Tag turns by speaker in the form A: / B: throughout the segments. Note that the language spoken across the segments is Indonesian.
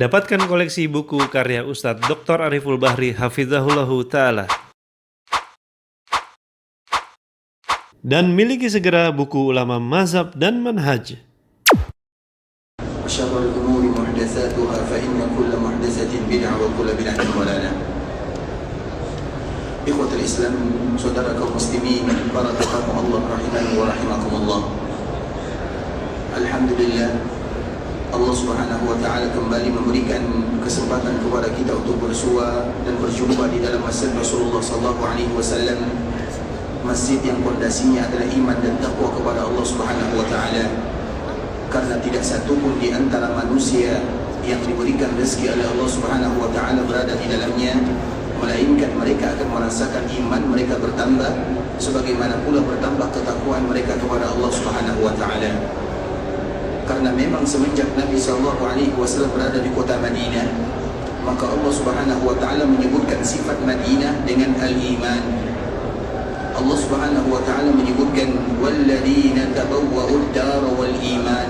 A: Dapatkan koleksi buku karya Ustadz Dr. Ariful Bahri Hafizahullahu Ta'ala. Dan miliki segera buku ulama mazhab dan manhaj.
B: Syarrul umuri muhdatsatuha fa inna kulla muhdatsatin bid'ah wa kulla bid'atin dhalalah. Ikhwatul Islam, saudara kaum muslimin, para tetamu Allah rahimani wa rahimakumullah. Alhamdulillah, Allah Subhanahu wa taala kembali memberikan kesempatan kepada kita untuk bersua dan berjumpa di dalam masjid Rasulullah sallallahu alaihi wasallam. Masjid yang pondasinya adalah iman dan takwa kepada Allah Subhanahu wa taala. Karena tidak satu pun di antara manusia yang diberikan rezeki oleh Allah Subhanahu wa taala berada di dalamnya, melainkan mereka akan merasakan iman mereka bertambah, sebagaimana pula bertambah ketakwaan mereka kepada Allah Subhanahu wa taala. Karena memang semenjak Nabi sallallahu alaihi wasallam berada di kota Madinah, maka Allah Subhanahu wa taala menyebutkan sifat Madinah dengan al-iman. Allah Subhanahu wa taala menyebutkan walladzina tabawwa'ud dar wal iman.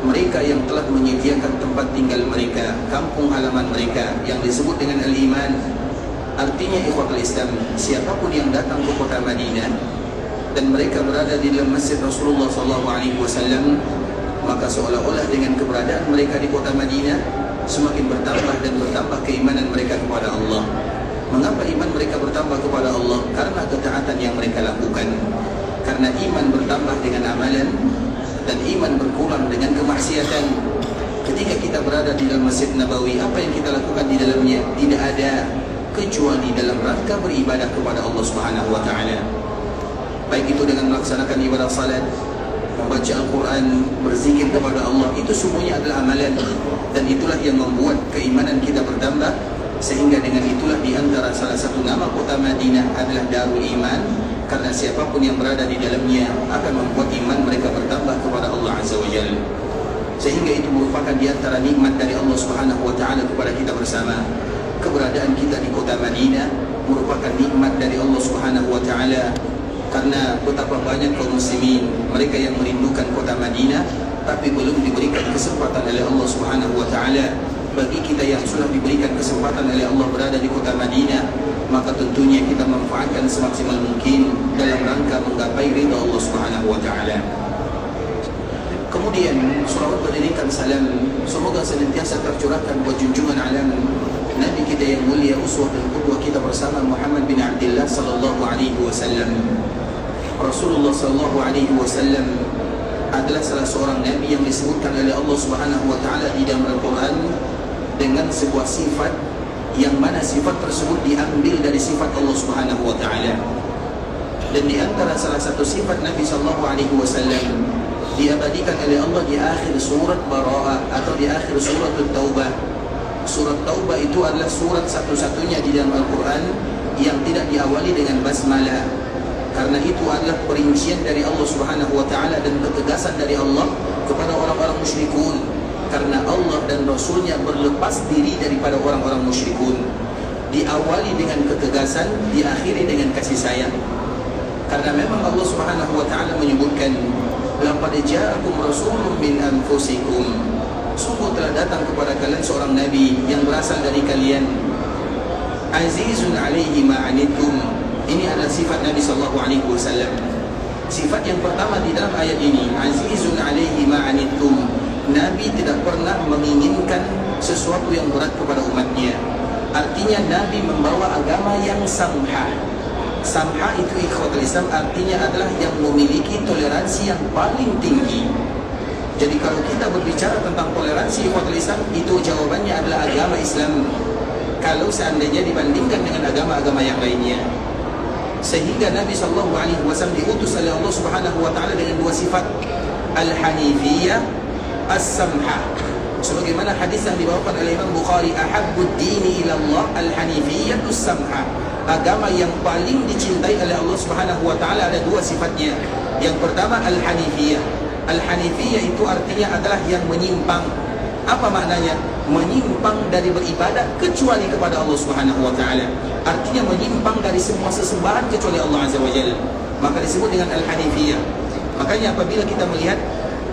B: Mereka yang telah menyediakan tempat tinggal mereka, kampung halaman mereka yang disebut dengan al-iman. Artinya ikhwatul Islam, siapapun yang datang ke kota Madinah dan mereka berada di dalam masjid Rasulullah sallallahu alaihi wasallam, maka seolah-olah dengan keberadaan mereka di kota Madinah semakin bertambah dan bertambah keimanan mereka kepada Allah. Mengapa iman mereka bertambah kepada Allah? Karena ketaatan yang mereka lakukan. Karena iman bertambah dengan amalan dan iman berkurang dengan kemaksiatan. Ketika kita berada di dalam Masjid Nabawi, apa yang kita lakukan di dalamnya? Tidak ada kecuali dalam rangka beribadah kepada Allah Subhanahu wa taala. Baik itu dengan melaksanakan ibadah salat, membaca Al-Quran, berzikir kepada Allah, itu semuanya adalah amalan. Dan itulah yang membuat keimanan kita bertambah. Sehingga dengan itulah di antara salah satu nama kota Madinah adalah Darul Iman, karena siapapun yang berada di dalamnya akan membuat iman mereka bertambah kepada Allah Azza wa Jalla. Sehingga itu merupakan di antara nikmat dari Allah Subhanahu wa taala kepada kita bersama. Keberadaan kita di kota Madinah merupakan nikmat dari Allah Subhanahu wa taala, karena betapa banyak kaum muslimin mereka yang merindukan kota Madinah tapi belum diberikan kesempatan oleh Allah Subhanahu wa taala. Bagi kita yang sudah diberikan kesempatan oleh Allah berada di kota Madinah, maka tentunya kita manfaatkan semaksimal mungkin dalam rangka menggapai ridha Allah Subhanahu wa taala. Kemudian salawat beriringkan salam semoga senantiasa tercurahkan buat junjungan alam Nabi kita yang mulia, uswah dan qudwah kita bersama, Muhammad bin Abdullah sallallahu alaihi wasallam. Rasulullah sallallahu alaihi wasallam adalah salah seorang nabi yang disebutkan oleh Allah Subhanahu wa taala di dalam Al-Qur'an dengan sebuah sifat yang mana sifat tersebut diambil dari sifat Allah Subhanahu wa taala. Dan di antara salah satu sifat Nabi sallallahu alaihi wasallam diabadikan oleh Allah di akhir surat Bara'ah atau di akhir surat Taubah. Surat Taubah itu adalah surat satu-satunya di dalam Al-Qur'an yang tidak diawali dengan basmalah. Karena itu adalah perincian dari Allah Subhanahu wa taala dan ketegasan dari Allah kepada orang-orang musyrikun. Karena Allah dan Rasulnya berlepas diri daripada orang-orang musyrikun. Diawali dengan ketegasan, diakhiri dengan kasih sayang. Karena memang Allah Subhanahu wa taala menyebutkan laqad ja'akum rasulun min anfusikum. Sungguh telah datang kepada kalian seorang nabi yang berasal dari kalian. Azizun 'alaihi ma 'anittum. Ini adalah sifat Nabi sallallahu alaihi wasallam. Sifat yang pertama di dalam ayat ini, azizun 'alaihi ma 'anittum. Nabi tidak pernah menginginkan sesuatu yang berat kepada umatnya. Artinya Nabi membawa agama yang samha. Samha itu ikhwatul Islam artinya adalah yang memiliki toleransi yang paling tinggi. Jadi kalau kita berbicara tentang toleransi ikhwatul Islam, itu jawabannya adalah agama Islam. Kalau seandainya dibandingkan dengan agama-agama yang lainnya. Sehingga Nabi sallallahu alaihi wasallam diutus oleh Allah Subhanahu wa taala dengan dua sifat, al-hanifiyah, as-samha. Sebagaimana hadis yang dibawakan oleh Imam Bukhari, ahabbud dini ila Allah al-hanifiyah as-samha. Agama yang paling dicintai oleh Allah Subhanahu wa taala ada dua sifatnya. Yang pertama al-hanifiyah. Al-hanifiyah itu artinya adalah yang menyimpang. Apa maknanya? Menyimpang dari beribadah kecuali kepada Allah Subhanahu wa taala. Artinya menyimpang dari semua sesembahan kecuali Allah Azza wa Jalla. Maka disebut dengan al-hanifiyah. Makanya apabila kita melihat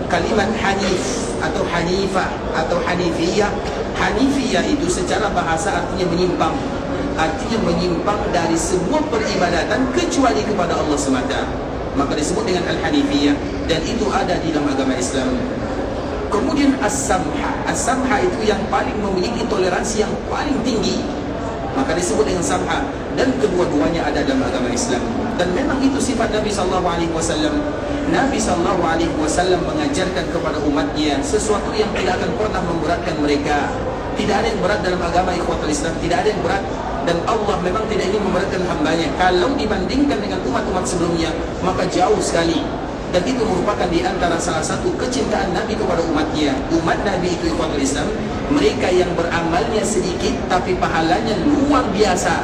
B: kalimat hanif atau hanifah atau hanifiyah. Hanifiyah itu secara bahasa artinya menyimpang. Artinya menyimpang dari semua peribadatan kecuali kepada Allah semata. Maka disebut dengan Al-Hanifiyah, dan itu ada di dalam agama Islam. Kemudian As-Samha. As-Samha itu yang paling memiliki toleransi yang paling tinggi, maka disebut dengan Samha. Dan kedua-duanya ada dalam agama Islam. Dan memang itu sifat Nabi SAW. Nabi SAW mengajarkan kepada umatnya sesuatu yang tidak akan pernah memberatkan mereka. Tidak ada yang berat dalam agama ikhwatul Islam, tidak ada yang berat. Dan Allah memang tidak ingin memberatkan hambanya. Kalau dibandingkan dengan umat-umat sebelumnya, maka jauh sekali. Dan itu merupakan di antara salah satu kecintaan Nabi kepada umatnya. Umat Nabi itu ikhwatul Islam, mereka yang beramalnya sedikit tapi pahalanya luar biasa,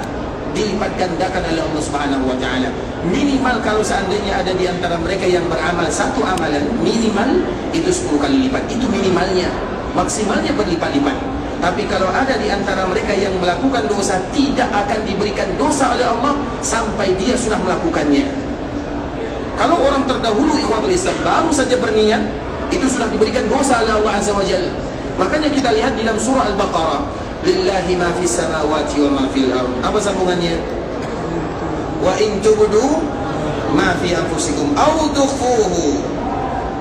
B: dilipat gandakan oleh Allah Subhanahu wa taala. Minimal kalau seandainya ada di antara mereka yang beramal satu amalan, minimal itu 10 kali lipat. Itu minimalnya. Maksimalnya berlipat-lipat. Tapi kalau ada di antara mereka yang melakukan dosa, tidak akan diberikan dosa oleh Allah sampai dia sudah melakukannya. Kalau orang terdahulu ikhwatul Islam baru saja berniat, itu sudah diberikan dosa oleh Allah Azza wa Jalla. Makanya kita lihat dalam surah Al-Baqarah, lillahi ma fis samawati wa ma fil ardh. Apa sambungannya? Wa in tubdu ma fi anfusikum aw tukhfuhu.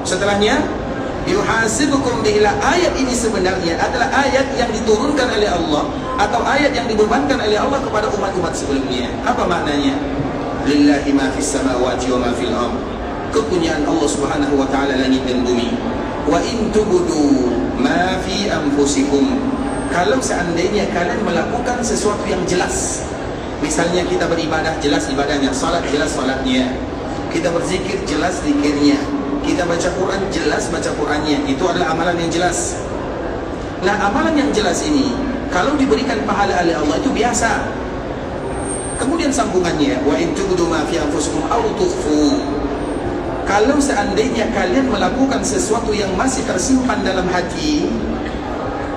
B: Setelahnya yuhasibukum bihi. Ayat ini sebenarnya adalah ayat yang diturunkan oleh Allah atau ayat yang dibebankan oleh Allah kepada umat-umat sebelumnya. Apa maknanya? Lillahi ma fis samawati wa ma fil ardh. Kepunyaan Allah Subhanahu wa taala langit dan bumi. Wa in tubdu ma fi anfusikum. Kalau seandainya kalian melakukan sesuatu yang jelas, misalnya kita beribadah, jelas ibadahnya, salat jelas salatnya, kita berzikir jelas zikirnya, kita baca Quran jelas baca Qurannya, itu adalah amalan yang jelas. Nah, amalan yang jelas ini kalau diberikan pahala oleh Allah itu biasa. Kemudian sambungannya, wa in tubdu ma fi anfusikum aw tukhfu. Kalau seandainya kalian melakukan sesuatu yang masih tersimpan dalam hati,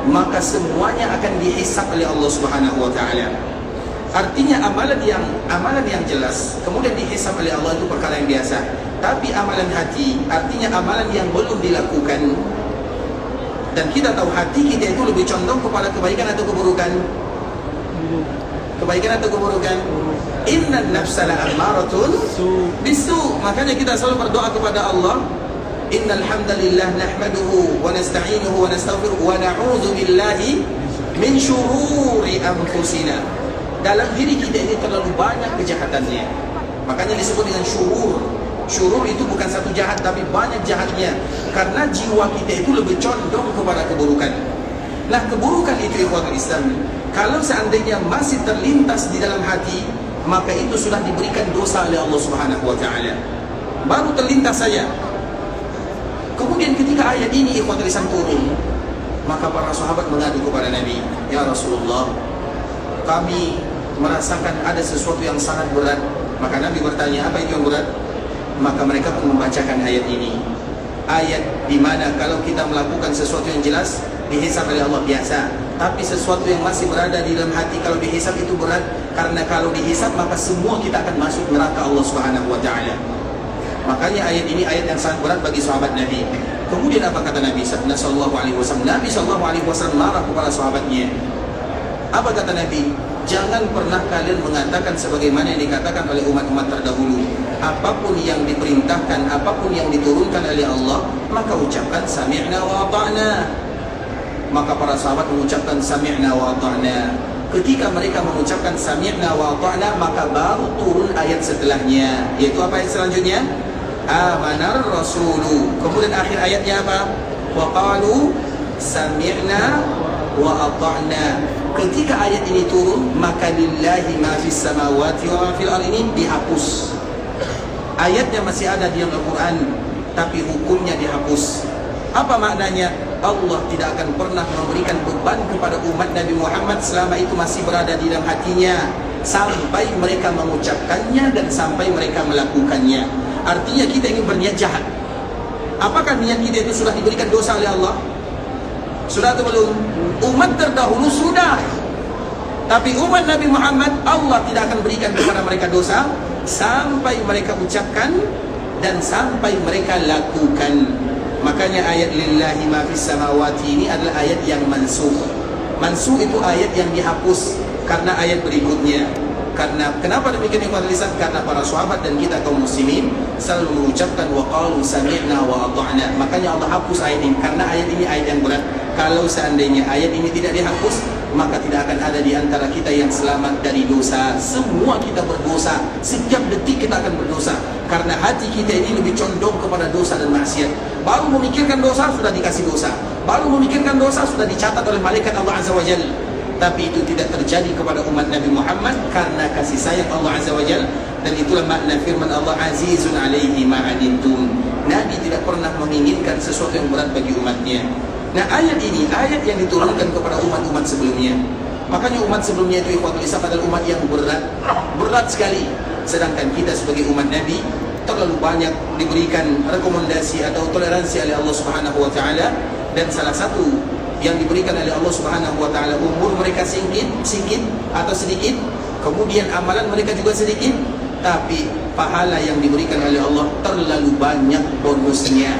B: maka semuanya akan dihisab oleh Allah Subhanahu wa taala. Artinya amalan yang jelas kemudian dihisab oleh Allah itu perkara yang biasa. Tapi amalan hati, artinya amalan yang belum dilakukan, dan kita tahu hati kita itu lebih condong kepada kebaikan atau keburukan? Kebaikan atau keburukan? Innan nafsa la'ammaratun bisu. Makanya kita selalu berdoa kepada Allah, innal hamdalillah nahmaduhu wa nasta'inuhu wa nastaghfiruh wa na'udzu billahi min syururi anfusina. Dalam diri kita ini terlalu banyak kejahatannya. Makanya disebut dengan syurur. Syurur itu bukan satu jahat tapi banyak jahatnya. Karena jiwa kita itu lebih condong kepada keburukan. Nah, keburukan itu ikhwatul Islam, kalau seandainya masih terlintas di dalam hati, maka itu sudah diberikan dosa oleh Allah Subhanahu wa taala. Baru terlintas saja. Kemudian ketika ayat ini ikhwatul Islam turun, maka para sahabat mengadu kepada Nabi, ya Rasulullah, kami merasakan ada sesuatu yang sangat berat. Maka Nabi bertanya, apa itu yang berat? Maka mereka pun membacakan ayat ini. Ayat di mana kalau kita melakukan sesuatu yang jelas dihisab oleh Allah biasa, tapi sesuatu yang masih berada di dalam hati kalau dihisab itu berat, karena kalau dihisab maka semua kita akan masuk neraka Allah Subhanahu wa taala. Makanya ayat ini ayat yang sangat berat bagi sahabat Nabi. Kemudian apa kata Nabi sallallahu alaihi wasallam? Nabi sallallahu alaihi wasallam marah kepada sahabatnya. Apa kata Nabi? Jangan pernah kalian mengatakan sebagaimana yang dikatakan oleh umat-umat terdahulu. Apapun yang diperintahkan, apapun yang diturunkan oleh Allah, maka ucapkan sami'na wa ata'na. Maka para sahabat mengucapkan sami'na wa ata'na. Ketika mereka mengucapkan sami'na wa ata'na, maka baru turun ayat setelahnya, yaitu apa ayat selanjutnya? Amanar rasulu. Kemudian akhir ayatnya apa? Wa qalu sami'na wa ata'na. Ketika ayat ini turun, maka lillahi ma fis samawati wa ma fil ardh ini dihapus. Ayatnya masih ada di Al-Quran, tapi hukumnya dihapus. Apa maknanya? Allah tidak akan pernah memberikan beban kepada umat Nabi Muhammad selama itu masih berada di dalam hatinya, sampai mereka mengucapkannya dan sampai mereka melakukannya. Artinya kita ingin berniat jahat, apakah niat kita itu sudah diberikan dosa oleh Allah? Sudah atau belum? Umat terdahulu sudah, tapi umat Nabi Muhammad Allah tidak akan berikan kepada mereka dosa sampai mereka ucapkan dan sampai mereka lakukan. Makanya ayat lillahi ma fis samawati ini adalah ayat yang mansukh. Mansukh itu ayat yang dihapus karena ayat berikutnya. Karena kenapa demikian ikhwan lisan? Karena para sahabat dan kita kaum muslimin selalu mengucapkan wa qalu sami'na wa ata'na. Makanya Allah hapus ayat ini karena ayat ini ayat yang berat. Kalau seandainya ayat ini tidak dihapus, maka tidak akan ada di antara kita yang selamat dari dosa. Semua kita berdosa. Setiap detik kita akan berdosa. Karena hati kita ini lebih condong kepada dosa dan maksiat. Baru memikirkan dosa sudah dikasih dosa. Baru memikirkan dosa sudah dicatat oleh malaikat Allah Azza wa Jalla. Tapi itu tidak terjadi kepada umat Nabi Muhammad karena kasih sayang Allah Azza wa Jalla. Dan itulah makna firman Allah, azizun alaihi ma'anittum. Nabi tidak pernah menginginkan sesuatu yang berat bagi umatnya. Nah, ayat ini ayat yang diturunkan kepada umat-umat sebelumnya. Makanya umat sebelumnya itu ikhwatul Islam adalah umat yang berat sekali. Sedangkan kita sebagai umat Nabi terlalu banyak diberikan rekomendasi atau toleransi oleh Allah Subhanahu wa taala. Dan salah satu yang diberikan oleh Allah Subhanahu wa taala, umur mereka sedikit atau sedikit, kemudian amalan mereka juga sedikit, tapi pahala yang diberikan oleh Allah terlalu banyak bonusnya.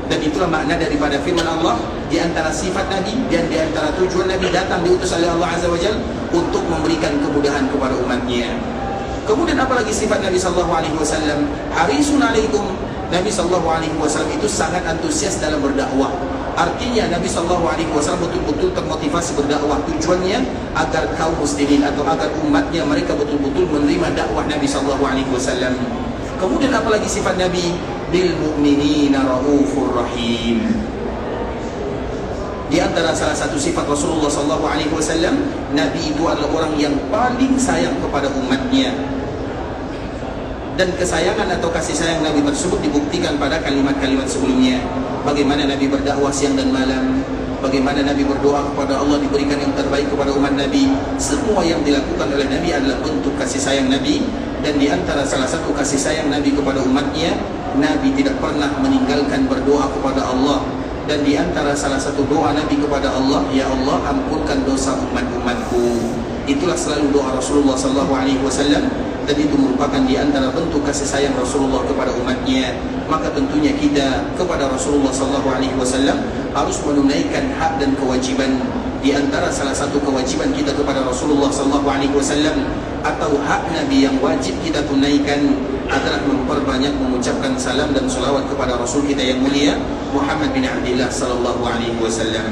B: Dan itulah makna daripada firman Allah, di antara sifat Nabi dan di antara tujuan Nabi datang diutus oleh Allah Azza wa Jalla untuk memberikan kemudahan kepada umatnya. Kemudian apalagi sifat Nabi sallallahu alaihi wasallam, harisun alaikum. Nabi sallallahu alaihi wasallam itu sangat antusias dalam berdakwah. Artinya Nabi SAW betul-betul termotivasi berdakwah. Tujuannya agar kaum muslimin atau agar umatnya mereka betul-betul menerima dakwah Nabi SAW. Kemudian apalagi sifat Nabi, bil mu'minina raufur rahim. Di antara salah satu sifat Rasulullah SAW, Nabi itu adalah orang yang paling sayang kepada umatnya. Dan kesayangan atau kasih sayang Nabi tersebut dibuktikan pada kalimat-kalimat sebelumnya. Bagaimana Nabi berdakwah siang dan malam, bagaimana Nabi berdoa kepada Allah diberikan yang terbaik kepada umat Nabi. Semua yang dilakukan oleh Nabi adalah bentuk kasih sayang Nabi. Dan di antara salah satu kasih sayang Nabi kepada umatnya, Nabi tidak pernah meninggalkan berdoa kepada Allah. Dan di antara salah satu doa Nabi kepada Allah, ya Allah ampunkan dosa umat-umatku. Itulah selalu doa Rasulullah SAW. Dan itu merupakan di antara bentuk kasih sayang Rasulullah kepada umatnya. Maka tentunya kita kepada Rasulullah SAW harus menunaikan hak dan kewajiban. Di antara salah satu kewajiban kita kepada Rasulullah SAW atau hak Nabi yang wajib kita tunaikan adalah memperbanyak mengucapkan salam dan salawat kepada Rasul kita yang mulia Muhammad bin Abdullah SAW.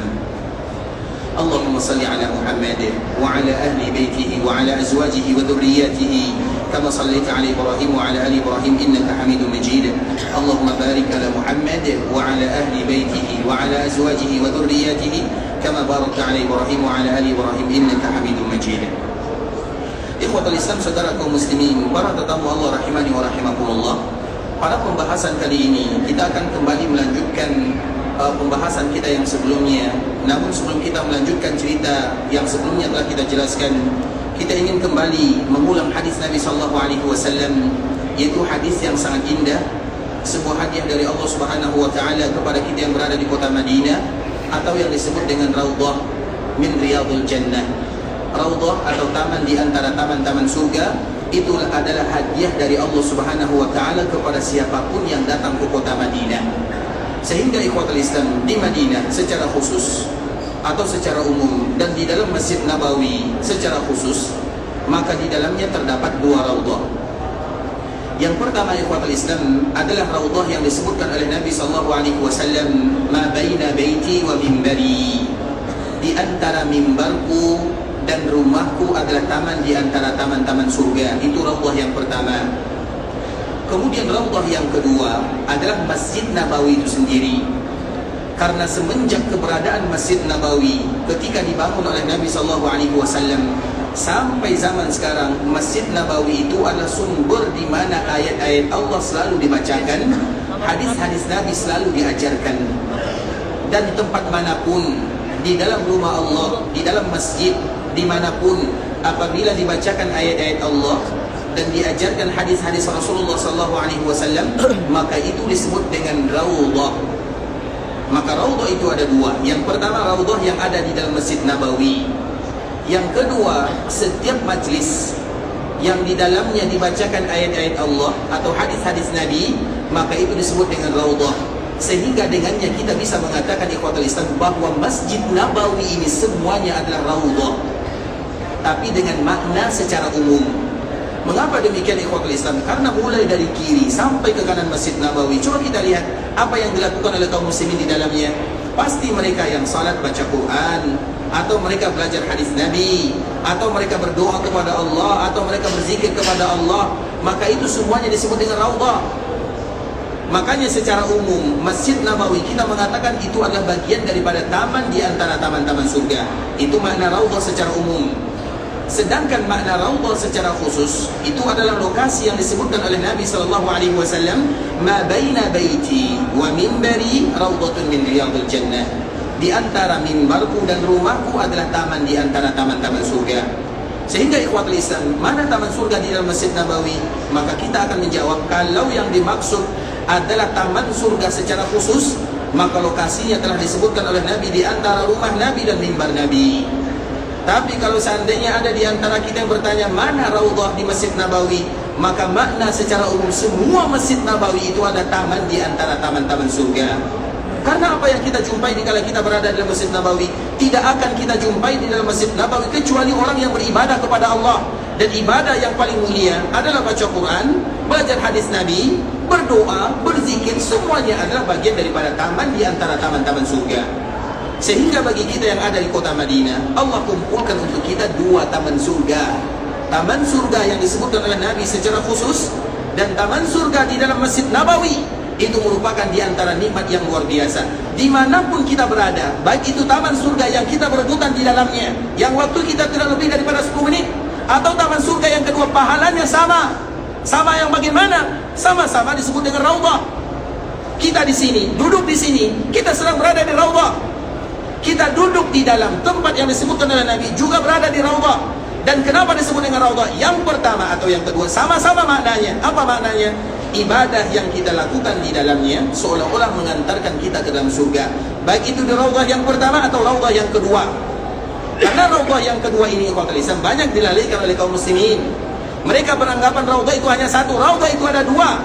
B: Allahumma salli ala Muhammad wa ala ahli baitihi wa ala azwajihi wa dhurriyyatihi kama sallaita ala Ibrahim wa ala ali Ibrahim innaka Hamidum Majid. Allahumma barik ala Muhammad wa ala ahli baitihi wa ala azwajihi wa dhurriyyatihi kama barakta ala Ibrahim wa ala ali Ibrahim innaka Hamidum Majid. Ikhwatul Islam, saudara kaum muslimin, para tetamu Allah rahimani wa rahimakumullah. Pada pembahasan kali ini kita akan kembali melanjutkan pembahasan kita yang sebelumnya. Namun sebelum kita melanjutkan cerita yang sebelumnya telah kita jelaskan, kita ingin kembali mengulang hadis Nabi SAW, yaitu hadis yang sangat indah, sebuah hadiah dari Allah Subhanahu wa taala kepada kita yang berada di kota Madinah, atau yang disebut dengan Raudhah min Riyadhil Jannah. Raudhah atau taman di antara taman-taman surga, itu adalah hadiah dari Allah Subhanahu wa taala kepada siapapun yang datang ke kota Madinah. Sehingga ikhwatul Islam, di Madinah secara khusus atau secara umum, dan di dalam Masjid Nabawi secara khusus, maka di dalamnya terdapat dua raudhah. Yang pertama ikhwatul Islam adalah raudhah yang disebutkan oleh Nabi SAW, ma baina baiti wa mimbari. Di antara mimbarku dan rumahku adalah taman di antara taman-taman surga. Itu raudhah yang pertama. Kemudian raudhah yang kedua adalah Masjid Nabawi itu sendiri. Karena semenjak keberadaan Masjid Nabawi ketika dibangun oleh Nabi SAW sampai zaman sekarang, Masjid Nabawi itu adalah sumber di mana ayat-ayat Allah selalu dibacakan, hadis-hadis Nabi selalu diajarkan. Dan di tempat manapun, di dalam rumah Allah, di dalam masjid, dimanapun, apabila dibacakan ayat-ayat Allah dan diajarkan hadis-hadis Rasulullah SAW, maka itu disebut dengan raudhah. Maka raudhah itu ada dua. Yang pertama raudhah yang ada di dalam Masjid Nabawi. Yang kedua, setiap majlis yang di dalamnya dibacakan ayat-ayat Allah atau hadis-hadis Nabi, maka itu disebut dengan raudhah. Sehingga dengannya kita bisa mengatakan ikhwatul Islam bahwa Masjid Nabawi ini semuanya adalah raudhah, tapi dengan makna secara umum. Mengapa demikian ikhwatul Islam? Karena mulai dari kiri sampai ke kanan Masjid Nabawi, coba kita lihat apa yang dilakukan oleh kaum muslimin di dalamnya. Pasti mereka yang salat baca Quran, atau mereka belajar hadis Nabi, atau mereka berdoa kepada Allah, atau mereka berzikir kepada Allah. Maka itu semuanya disebut dengan raudhah. Makanya secara umum Masjid Nabawi kita mengatakan itu adalah bagian daripada taman di antara taman-taman surga. Itu makna raudhah secara umum. Sedangkan makna raudhah secara khusus itu adalah lokasi yang disebutkan oleh Nabi SAW, ma baina baiti wa minbari raudhatun min riyadil jannah. Di antara mimbarku dan rumahku adalah taman di antara taman-taman surga. Sehingga ikhwatul Islam, mana taman surga di dalam Masjid Nabawi? Maka kita akan menjawab, kalau yang dimaksud adalah taman surga secara khusus, maka lokasinya telah disebutkan oleh Nabi di antara rumah Nabi dan mimbar Nabi. Tapi kalau seandainya ada di antara kita yang bertanya mana raudhah di Masjid Nabawi, maka makna secara umum semua Masjid Nabawi itu ada taman di antara taman-taman surga. Karena apa yang kita jumpai dikala kita berada di dalam Masjid Nabawi, tidak akan kita jumpai di dalam Masjid Nabawi kecuali orang yang beribadah kepada Allah. Dan ibadah yang paling mulia adalah baca Quran, belajar hadis Nabi, berdoa, berzikir, semuanya adalah bagian daripada taman di antara taman-taman surga. Sehingga bagi kita yang ada di kota Madinah, Allah kumpulkan untuk kita dua taman surga. Taman surga yang disebutkan oleh Nabi secara khusus, dan taman surga di dalam Masjid Nabawi. Itu merupakan di antara nikmat yang luar biasa. Dimanapun kita berada, baik itu taman surga yang kita berebutan di dalamnya, yang waktu kita tidak lebih daripada 10 menit, atau taman surga yang kedua, pahalanya sama. Sama yang bagaimana? Sama-sama disebut dengan raudhah. Kita di sini, duduk di sini, kita sedang berada di raudhah. Kita duduk di dalam tempat yang disebutkan oleh Nabi juga berada di raudhah. Dan kenapa disebut dengan raudhah? Yang pertama atau yang kedua sama-sama maknanya. Apa maknanya? Ibadah yang kita lakukan di dalamnya seolah-olah mengantarkan kita ke dalam surga. Baik itu di raudhah yang pertama atau raudhah yang kedua. Karena raudhah yang kedua ini banyak dilalaikan oleh kaum muslimin. Mereka beranggapan raudhah itu hanya satu. Raudhah itu ada dua.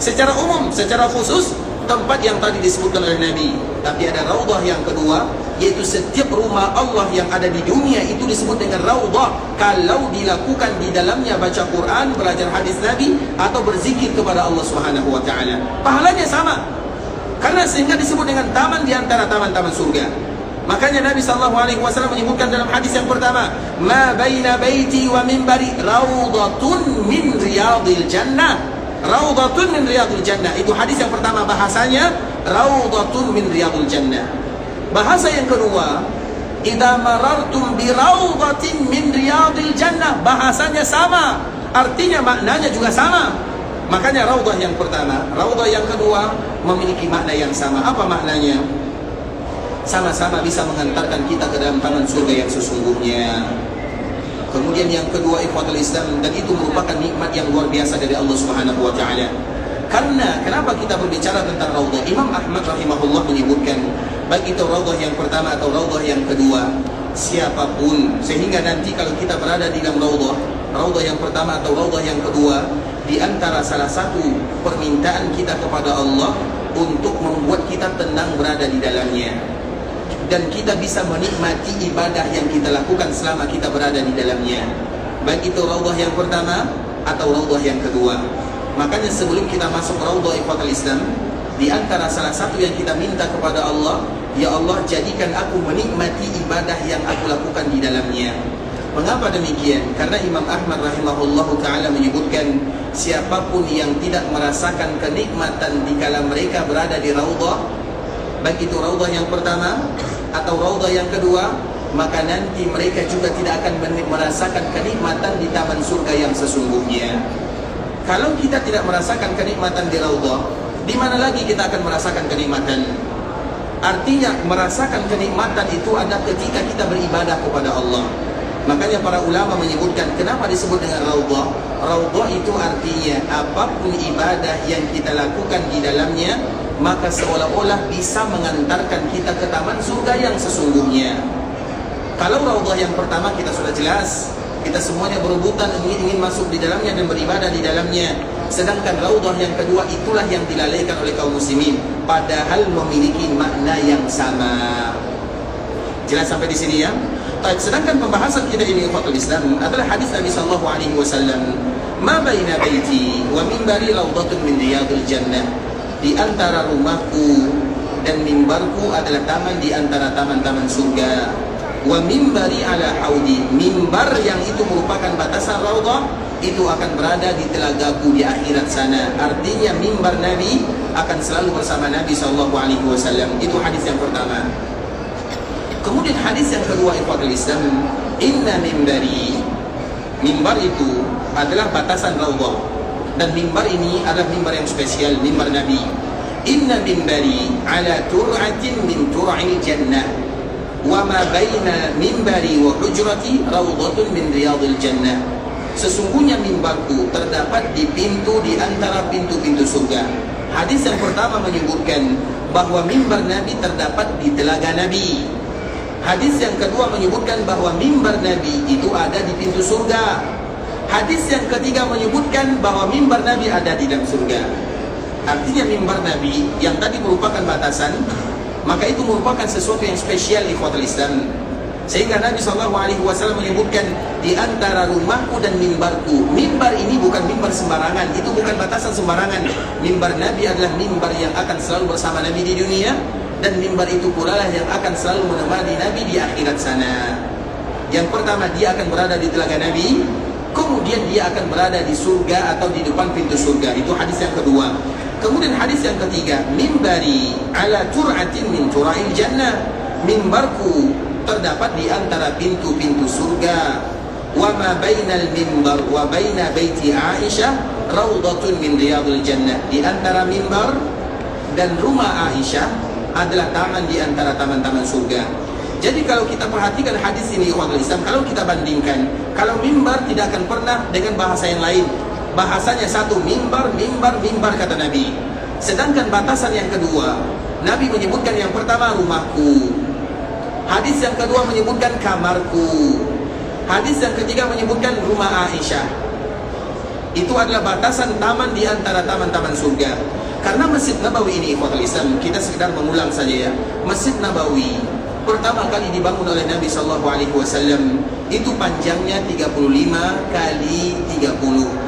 B: Secara umum, secara khusus tempat yang tadi disebutkan oleh Nabi. Tapi ada raudhah yang kedua, yaitu setiap rumah Allah yang ada di dunia itu disebut dengan raudhah kalau dilakukan di dalamnya baca Quran, belajar hadis Nabi, atau berzikir kepada Allah Subhanahu wa taala. Pahalanya sama. Karena sehingga disebut dengan taman di antara taman-taman surga. Makanya Nabi SAW menyebutkan dalam hadis yang pertama, ma baina baiti wa minbari raudhatun min riyadil jannah. Raudhatun min riyadil jannah. Itu hadis yang pertama, bahasanya raudhatun min riyadil jannah. Bahasa yang kedua, idza marartum bi raudhatin min riyadil jannah. Bahasanya sama, artinya maknanya juga sama. Makanya raudhah yang pertama, raudhah yang kedua memiliki makna yang sama. Apa maknanya? Sama-sama bisa mengantarkan kita ke dalam taman surga yang sesungguhnya. Kemudian yang kedua, ikhwatul Islam, dan itu merupakan nikmat yang luar biasa dari Allah Subhanahu wa taala. Karena kenapa kita berbicara tentang raudhah? Imam Ahmad rahimahullah menyebutkan, baik itu raudhah yang pertama atau raudhah yang kedua, siapapun, sehingga nanti kalau kita berada di dalam raudhah yang pertama atau raudhah yang kedua, di antara salah satu permintaan kita kepada Allah untuk membuat kita tenang berada di dalamnya, dan kita bisa menikmati ibadah yang kita lakukan selama kita berada di dalamnya, baik itu raudhah yang pertama atau raudhah yang kedua. Makanya sebelum kita masuk raudhah ikhwatul Islam, di antara salah satu yang kita minta kepada Allah, ya Allah jadikan aku menikmati ibadah yang aku lakukan di dalamnya. Mengapa demikian? Karena Imam Ahmad rahimahullahu ta'ala menyebutkan, siapapun yang tidak merasakan kenikmatan dikala mereka berada di raudhah, baik itu raudhah yang pertama atau raudhah yang kedua, maka nanti mereka juga tidak akan merasakan kenikmatan di taman surga yang sesungguhnya. Kalau kita tidak merasakan kenikmatan di raudhah, di mana lagi kita akan merasakan kenikmatan? Artinya merasakan kenikmatan itu ada ketika kita beribadah kepada Allah. Makanya para ulama menyebutkan kenapa disebut dengan raudhah. Raudhah itu artinya apapun ibadah yang kita lakukan di dalamnya, maka seolah-olah bisa mengantarkan kita ke taman surga yang sesungguhnya. Kalau raudhah yang pertama kita sudah jelas, kita semuanya berebutan ingin masuk di dalamnya dan beribadah di dalamnya. sedangkan raudhah yang kedua itulah yang dilalaikan oleh kaum muslimin, padahal memiliki makna yang sama. Jelas sampai di sini ya? Sedangkan pembahasan kita ini ikhwatul Islam adalah hadis Nabi sallallahu alaihi wasallam, "Ma baina baiti wa minbari raudhatun min riyadil jannah." Di antara rumahku dan mimbarku adalah taman di antara taman-taman surga. Wa mimbari ala haudi, mimbar yang itu merupakan batasan raudhah itu akan berada di telagaku di akhirat sana. Artinya mimbar Nabi akan selalu bersama Nabi sallallahu alaihi wasallam. Itu hadis yang pertama. Kemudian hadis yang kedua ikhwatul Islam, inna mimbari, mimbar itu adalah batasan raudhah, dan mimbar ini adalah mimbar yang spesial, mimbar Nabi. Inna mimbari ala tur'atin min tur'il jannah, wa ma baina mimbari wa hujrati raudhatun min riyadil jannah. Sesungguhnya mimbarku terdapat di pintu di antara pintu-pintu surga. Hadis yang pertama menyebutkan bahwa mimbar Nabi terdapat di telaga Nabi. Hadis yang kedua menyebutkan bahwa mimbar Nabi itu ada di pintu surga. Hadis yang ketiga menyebutkan bahwa mimbar Nabi ada di dalam surga. Artinya mimbar Nabi yang tadi merupakan batasan, maka itu merupakan sesuatu yang spesial ikhwatul Islam. Sehingga Nabi SAW menyebutkan di antara rumahku dan mimbarku. Mimbar ini bukan mimbar sembarangan, itu bukan batasan sembarangan. Mimbar Nabi adalah mimbar yang akan selalu bersama Nabi di dunia, dan mimbar itu pula lah yang akan selalu menemani Nabi di akhirat sana. Yang pertama, dia akan berada di telaga Nabi, kemudian dia akan berada di surga atau di depan pintu surga. Itu hadis yang kedua. Kemudian hadis yang ketiga, mimbari ala tur'atin min tura'il jannah, mimbarku terdapat di antara pintu-pintu surga. Wa ma bainal mimbar wa baina baiti Aisyah raudhatun min riyadil jannah. Di antara mimbar dan rumah Aisyah adalah taman di antara taman-taman surga. Jadi kalau kita perhatikan hadis ini ikhwatul Islam, kalau kita bandingkan, kalau mimbar tidak akan pernah dengan bahasa yang lain. Bahasanya satu, mimbar, mimbar, mimbar kata Nabi. Sedangkan batasan yang kedua, Nabi menyebutkan yang pertama rumahku. Hadis yang kedua menyebutkan kamarku. Hadis yang ketiga menyebutkan rumah Aisyah. Itu adalah batasan taman di antara taman-taman surga. Karena Masjid Nabawi ini ikhwatul Islam, kita sekedar mengulang saja ya. Masjid Nabawi pertama kali dibangun oleh Nabi SAW, itu panjangnya 35 kali 30.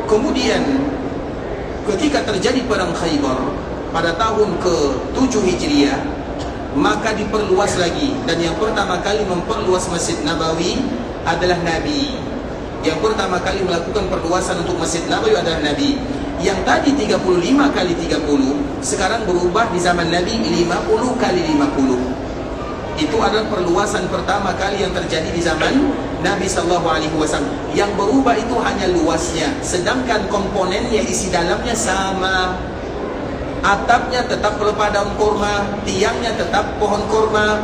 B: Kemudian ketika terjadi perang Khaybar pada tahun ke-7 Hijriah, maka diperluas lagi, dan yang pertama kali memperluas Masjid Nabawi adalah Nabi. Yang pertama kali melakukan perluasan untuk Masjid Nabawi adalah Nabi. Yang tadi 35 kali 30 sekarang berubah di zaman Nabi 50 kali 50. Itu adalah perluasan pertama kali yang terjadi di zaman Nabi SAW. Yang berubah itu hanya luasnya, sedangkan komponennya, isi dalamnya sama. Atapnya tetap pelepah daun kurma, tiangnya tetap pohon kurma,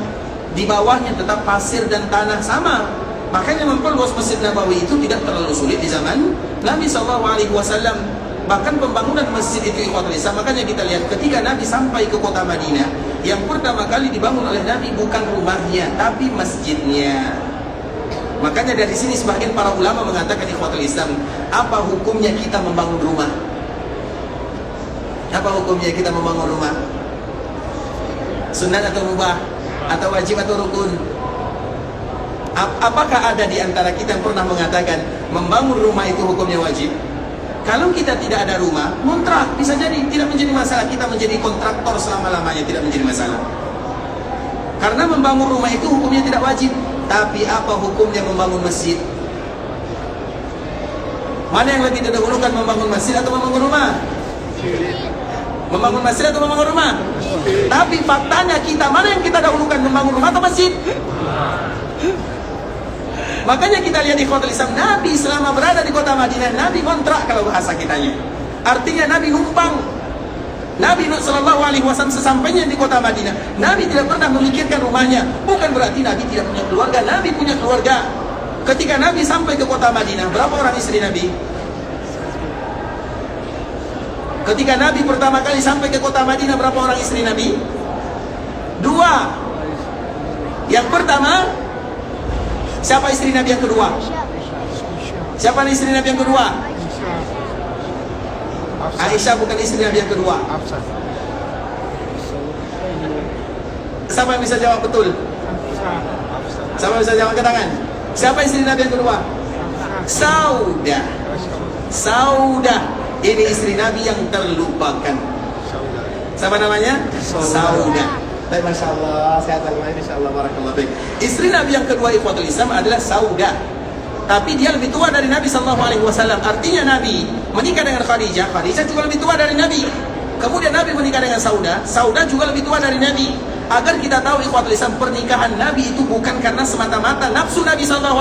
B: di bawahnya tetap pasir dan tanah sama. Makanya memperluas Masjid Nabawi itu tidak terlalu sulit di zaman Nabi SAW. Bahkan pembangunan masjid itu ikhwatul Islam, makanya kita lihat ketika Nabi sampai ke kota Madinah, yang pertama kali dibangun oleh Nabi bukan rumahnya, tapi masjidnya. Makanya dari sini sebagian para ulama mengatakan ikhwatul Islam, apa hukumnya kita membangun rumah? Apa hukumnya kita membangun rumah? Sunat atau mubah? Atau wajib atau rukun? Apakah ada di antara kita yang pernah mengatakan membangun rumah itu hukumnya wajib? Kalau kita tidak ada rumah, kontrak, bisa jadi tidak menjadi masalah. Kita menjadi kontraktor selama-lamanya, tidak menjadi masalah. Karena membangun rumah itu hukumnya tidak wajib. Tapi apa hukumnya membangun masjid? Mana yang lebih didahulukan, membangun masjid atau membangun rumah? Membangun masjid atau membangun rumah? Tapi faktanya kita, mana yang kita dahulukan, membangun rumah atau masjid? Makanya kita lihat di kota Islam, Nabi selama berada di kota Madinah, Nabi kontrak kalau bahasa kitanya. Artinya Nabi numpang. Nabi SAW sesampainya di kota Madinah, Nabi tidak pernah memikirkan rumahnya. Bukan berarti Nabi tidak punya keluarga, Nabi punya keluarga. Ketika Nabi sampai ke kota Madinah, berapa orang istri Nabi? Ketika Nabi pertama kali sampai ke kota Madinah, berapa orang istri Nabi? 2. Yang pertama, siapa istri Nabi yang kedua? Siapa istri Nabi yang kedua? Aisyah bukan istri Nabi yang kedua. Siapa yang bisa jawab betul? Siapa yang bisa jawab, angkat tangan? Siapa istri Nabi yang kedua? Saudah. Saudah. Ini istri Nabi yang terlupakan. Siapa namanya? Saudah. Baik, Masya Allah, sehat al-mahir, Insya Allah, barakallah. Baik. Istri Nabi yang kedua ikhwatul Islam adalah Saudah. Tapi dia lebih tua dari Nabi SAW. Artinya Nabi menikah dengan Khadijah, Khadijah juga lebih tua dari Nabi. Kemudian Nabi menikah dengan Saudah, Saudah juga lebih tua dari Nabi. Agar kita tahu ikhwatul Islam, pernikahan Nabi itu bukan karena semata-mata nafsu Nabi SAW.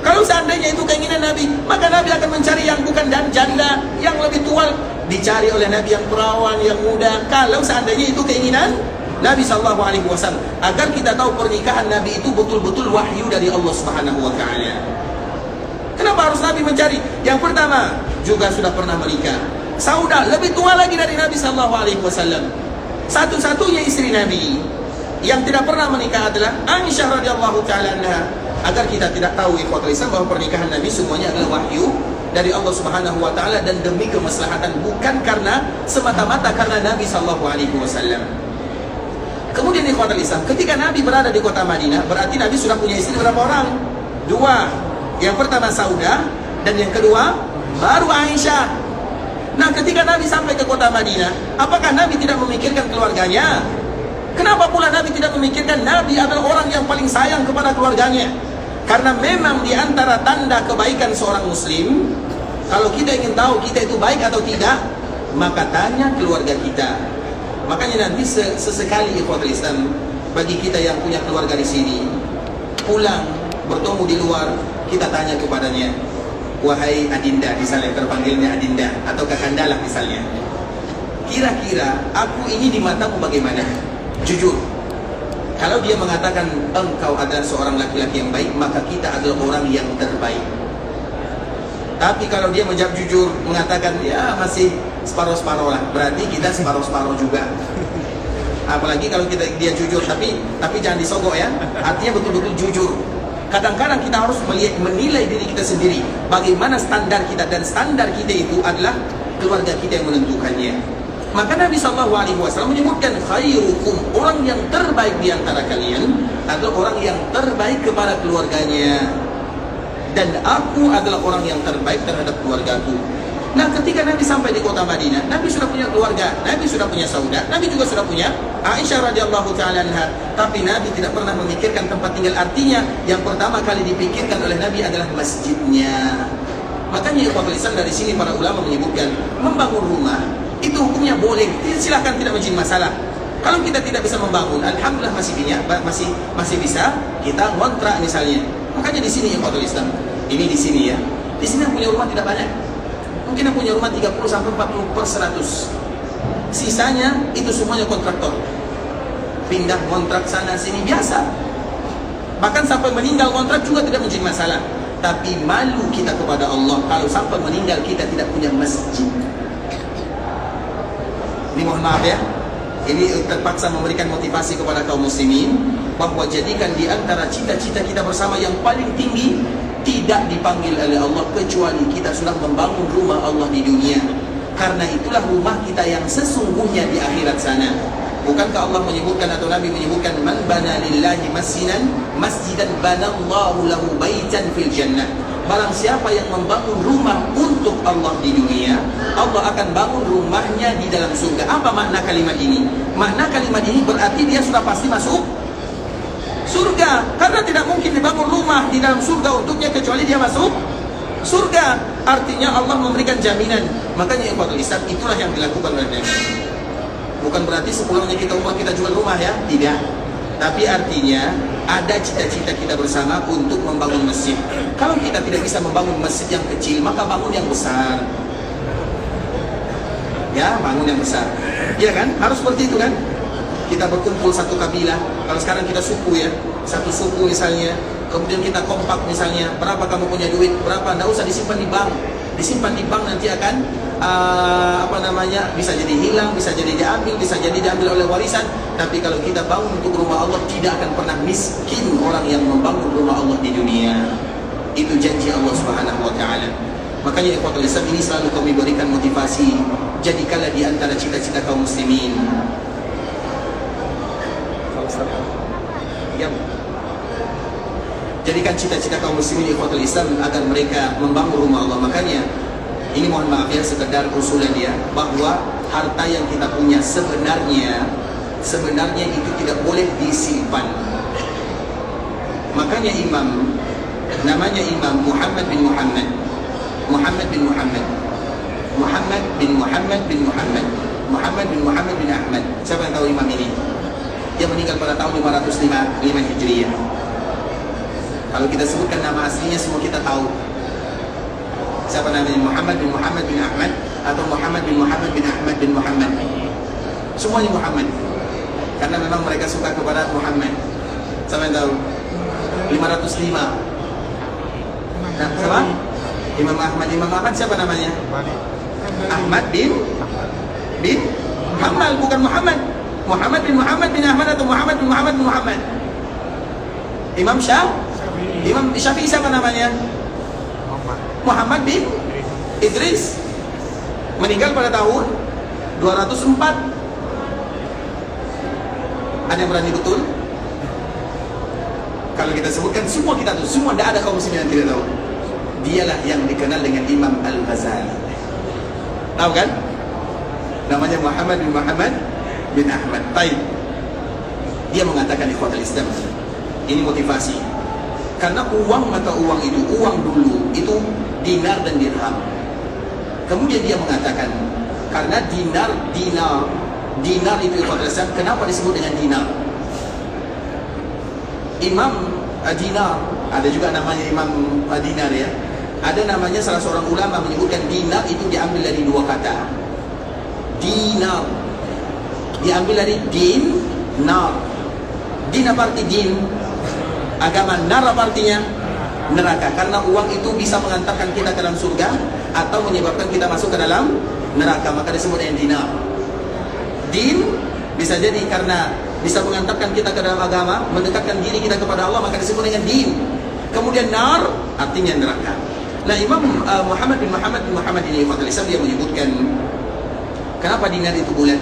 B: Kalau seandainya itu keinginan Nabi, maka Nabi akan mencari yang bukan dan janda, yang lebih tua. Dicari oleh Nabi yang perawan, yang muda. Kalau seandainya itu keinginan Nabi SAW, agar kita tahu pernikahan Nabi itu betul-betul wahyu dari Allah Subhanahu Wa Taala. Kenapa harus Nabi mencari? Yang pertama, juga sudah pernah menikah. Saudah lebih tua lagi dari Nabi SAW. Satu-satunya istri Nabi yang tidak pernah menikah adalah Aisyah radhiyallahu taala anha. Agar kita tidak tahu ikhwatul Islam bahwa pernikahan Nabi semuanya adalah wahyu dari Allah Subhanahu Wa Taala dan demi kemaslahatan, bukan karena semata-mata karena Nabi SAW. Kemudian ikhwatul Islam, ketika Nabi berada di kota Madinah, berarti Nabi sudah punya istri berapa orang? Dua. Yang pertama Saudah, dan yang kedua baru Aisyah. Nah, ketika Nabi sampai ke kota Madinah, apakah Nabi tidak memikirkan keluarganya? Kenapa pula Nabi tidak memikirkan? Nabi adalah orang yang paling sayang kepada keluarganya. Karena memang di antara tanda kebaikan seorang muslim, kalau kita ingin tahu kita itu baik atau tidak, maka tanya keluarga kita. Makanya nanti sesekali ikhwatul Islam, bagi kita yang punya keluarga di sini, pulang bertemu di luar, kita tanya kepadanya, wahai Adinda, misalnya terpanggilnya Adinda atau Kakanda lah misalnya, kira-kira aku ini di matamu bagaimana? Jujur. Kalau dia mengatakan engkau adalah seorang laki-laki yang baik, maka kita adalah orang yang terbaik. Tapi kalau dia menjawab jujur, mengatakan ya masih separuh-separuh lah, berarti kita separuh-separuh juga. Apalagi kalau dia jujur, tapi jangan disogok ya. Artinya betul-betul jujur. Kadang-kadang kita harus menilai diri kita sendiri, bagaimana standar kita, dan standar kita itu adalah keluarga kita yang menentukannya. Maka Nabi SAW menyebutkan khairukum, orang yang terbaik di antara kalian adalah orang yang terbaik kepada keluarganya, dan aku adalah orang yang terbaik terhadap keluargaku. Nah, ketika Nabi sampai di kota Madinah, Nabi sudah punya keluarga, Nabi sudah punya Saudah, Nabi juga sudah punya Aisyah radhiyallahu taala anha. Tapi Nabi tidak pernah memikirkan tempat tinggal. Artinya, yang pertama kali dipikirkan oleh Nabi adalah masjidnya. Makanya ikhwatul Islam, dari sini para ulama menyebutkan membangun rumah itu hukumnya boleh, silahkan, tidak menjadi masalah. Kalau kita tidak bisa membangun, alhamdulillah masih bisa kita ngontrak misalnya. Makanya di sini ikhwatul Islam, ini di sini ya, di sini yang punya rumah tidak banyak. Mungkin yang punya rumah 30-40/100. Sisanya itu semuanya kontraktor. Pindah kontrak sana sini biasa. Bahkan sampai meninggal kontrak juga tidak menjadi masalah. Tapi malu kita kepada Allah kalau sampai meninggal kita tidak punya masjid. Ini mohon maaf ya. Ini terpaksa memberikan motivasi kepada kaum muslimin bahwa jadikan di antara cita-cita kita bersama yang paling tinggi, tidak dipanggil oleh Allah kecuali kita sudah membangun rumah Allah di dunia. Karena itulah rumah kita yang sesungguhnya di akhirat sana. Bukankah Allah menyebutkan atau Nabi menyebutkan, man bana lillahi masjidan banallahu lahu baitan fil jannah. Barang siapa yang membangun rumah untuk Allah di dunia, Allah akan bangun rumahnya di dalam surga. Apa makna kalimat ini? Makna kalimat ini berarti dia sudah pasti masuk surga, karena tidak mungkin dibangun rumah di dalam surga untuknya kecuali dia masuk surga. Artinya Allah memberikan jaminan. Makanya ikhwatul Islam, itulah yang dilakukan oleh Nabi. Bukan berarti sepulangnya kita umrah kita jual rumah ya, tidak. Tapi artinya ada cita-cita kita bersama untuk membangun masjid. Kalau kita tidak bisa membangun masjid yang kecil, maka bangun yang besar. Ya, bangun yang besar. Iya kan? Harus seperti itu kan? Kita berkumpul satu kabilah. Kalau sekarang kita suku ya, satu suku misalnya, kemudian kita kompak misalnya, berapa kamu punya duit, berapa, nggak usah disimpan di bank. Disimpan di bank nanti akan bisa jadi hilang, bisa jadi diambil, bisa jadi diambil oleh warisan. Tapi kalau kita bangun untuk rumah Allah, tidak akan pernah miskin orang yang membangun rumah Allah di dunia. Itu janji Allah Subhanahu wa taala. Makanya ikhwatul Islam ini selalu kami berikan motivasi. Jadikanlah di antara cita-cita kaum muslimin. Ya. Jadikan cita-cita kaum muslimin ikhwatul Islam agar mereka membangun rumah Allah. Makanya ini mohon maaf ya, sekedar usulan ya, bahwa harta yang kita punya sebenarnya itu tidak boleh disimpan. Makanya namanya Imam Muhammad bin Muhammad bin Ahmad. Siapa yang tahu imam ini? Dia meninggal pada tahun 505 Hijriah. Kalau kita sebutkan nama aslinya semua kita tahu. Siapa namanya? Muhammad bin Ahmad atau Muhammad bin Ahmad bin Muhammad. Semuanya Muhammad. Karena memang mereka suka kepada Muhammad. Siapa yang tahu? 505. Nah, siapa? Imam Ahmad siapa namanya? Ahmad bin Hanbal, bukan Muhammad. Muhammad bin Ahmad atau Muhammad bin Muhammad. Imam Syafi'i siapa namanya? Muhammad bin Idris. Meninggal pada tahun 204. Ada yang berani betul? Kalau kita sebutkan semua kita tahu, semua tidak ada kaum muslimin yang tidak tahu. Dialah yang dikenal dengan Imam Al-Ghazali. Tahu kan? Namanya Muhammad bin Ahmad. Baik. Dia mengatakan ikhwatul Islam, ini motivasi. Karena mata uang dulu itu dinar dan dirham. Kemudian dia mengatakan, karena dinar itu ikhwatul Islam, kenapa disebut dengan dinar? Imam Dinar, ada juga namanya Imam Dinar ya. Ada namanya salah seorang ulama menyebutkan dinar itu diambil dari dua kata. Dinar diambil dari din, nar. Din apa arti din? Agama. Nar apa artinya? Neraka. Karena uang itu bisa mengantarkan kita ke dalam surga atau menyebabkan kita masuk ke dalam neraka, maka disebut dengan dinar. Din bisa jadi karena bisa mengantarkan kita ke dalam agama, mendekatkan diri kita kepada Allah, maka disebut dengan din. Kemudian nar artinya neraka. Nah, Imam Muhammad bin Muhammad ini Fathul Islam, dia menyebutkan kenapa dinar itu bulat.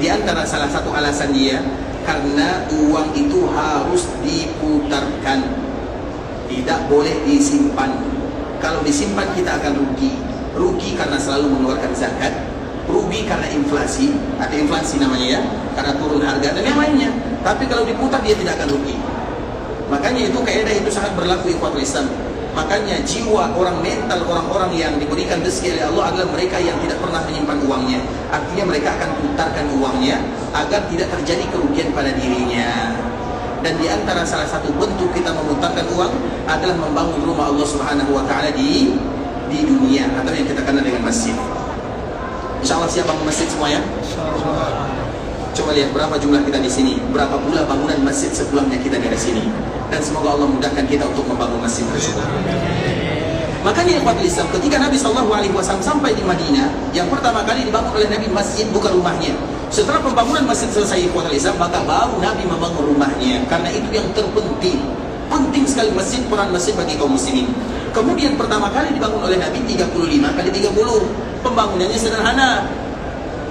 B: Di antara salah satu alasan dia, karena uang itu harus diputarkan, tidak boleh disimpan. Kalau disimpan kita akan rugi karena selalu mengeluarkan zakat, rugi karena inflasi, ada inflasi namanya ya, karena turun harga dan yang lainnya. Tapi kalau diputar dia tidak akan rugi. Makanya itu kaidah itu sangat berlaku ikhwatul Islam. Makanya jiwa mental orang-orang yang diberikan rezeki oleh Allah adalah mereka yang tidak pernah menyimpan uangnya. Artinya mereka akan putarkan uangnya agar tidak terjadi kerugian pada dirinya. Dan di antara salah satu bentuk kita memutarkan uang adalah membangun rumah Allah Subhanahu wa taala di dunia, atau yang kita kenal dengan masjid. Insyaallah siap bangun masjid semua ya? Insyaallah. Coba lihat berapa jumlah kita di sini, berapa pula bangunan masjid sebelumnya kita dari sini. Dan semoga Allah mudahkan kita untuk membangun masjid tersebut. Makanya ikhwatul Islam, ketika Nabi SAW sampai di Madinah, yang pertama kali dibangun oleh Nabi masjid, bukan rumahnya. Setelah pembangunan masjid selesai ikhwatul Islam, maka baru Nabi membangun rumahnya. Karena itu yang terpenting. Penting sekali masjid, peran masjid bagi kaum muslimin. Kemudian pertama kali dibangun oleh Nabi 35 kali 30. Pembangunannya sederhana.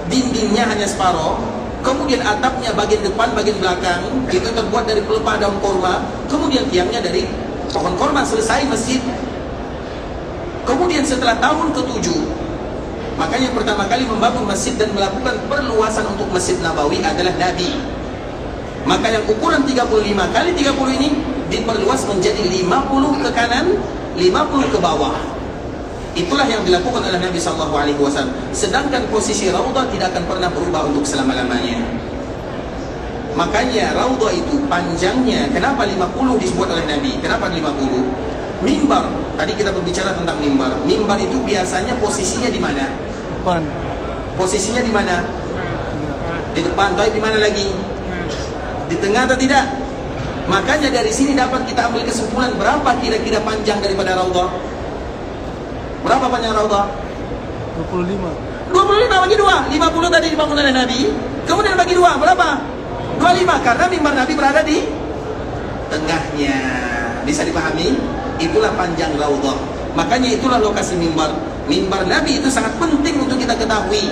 B: Dindingnya hanya separuh. Kemudian atapnya bagian depan, bagian belakang itu terbuat dari pelepah daun korma. Kemudian tiangnya dari pohon korma. Selesai masjid. Kemudian setelah tahun ke-7, makanya pertama kali membangun masjid dan melakukan perluasan untuk Masjid Nabawi adalah Nabi. Maka yang ukuran 35 kali 30 ini diperluas menjadi 50 ke kanan, 50 ke bawah. Itulah yang dilakukan oleh Nabi SAW. Sedangkan posisi Raudhah tidak akan pernah berubah untuk selama-lamanya. Makanya Raudhah itu panjangnya, kenapa 50 disebut oleh Nabi? Kenapa 50? Mimbar, tadi kita berbicara tentang mimbar. Mimbar itu biasanya posisinya di mana?
C: Depan.
B: Posisinya di mana? Di depan. Tapi di mana lagi? Di tengah atau tidak? Makanya dari sini dapat kita ambil kesimpulan berapa kira-kira panjang daripada Raudhah. Berapa panjang Raudhah?
C: 25.
B: 25 bagi 2, 50 tadi dibangun oleh Nabi. Kemudian bagi 2, berapa? 25, karena mimbar Nabi berada di tengahnya. Bisa dipahami? Itulah panjang Raudhah. Makanya itulah lokasi mimbar. Mimbar Nabi itu sangat penting untuk kita ketahui.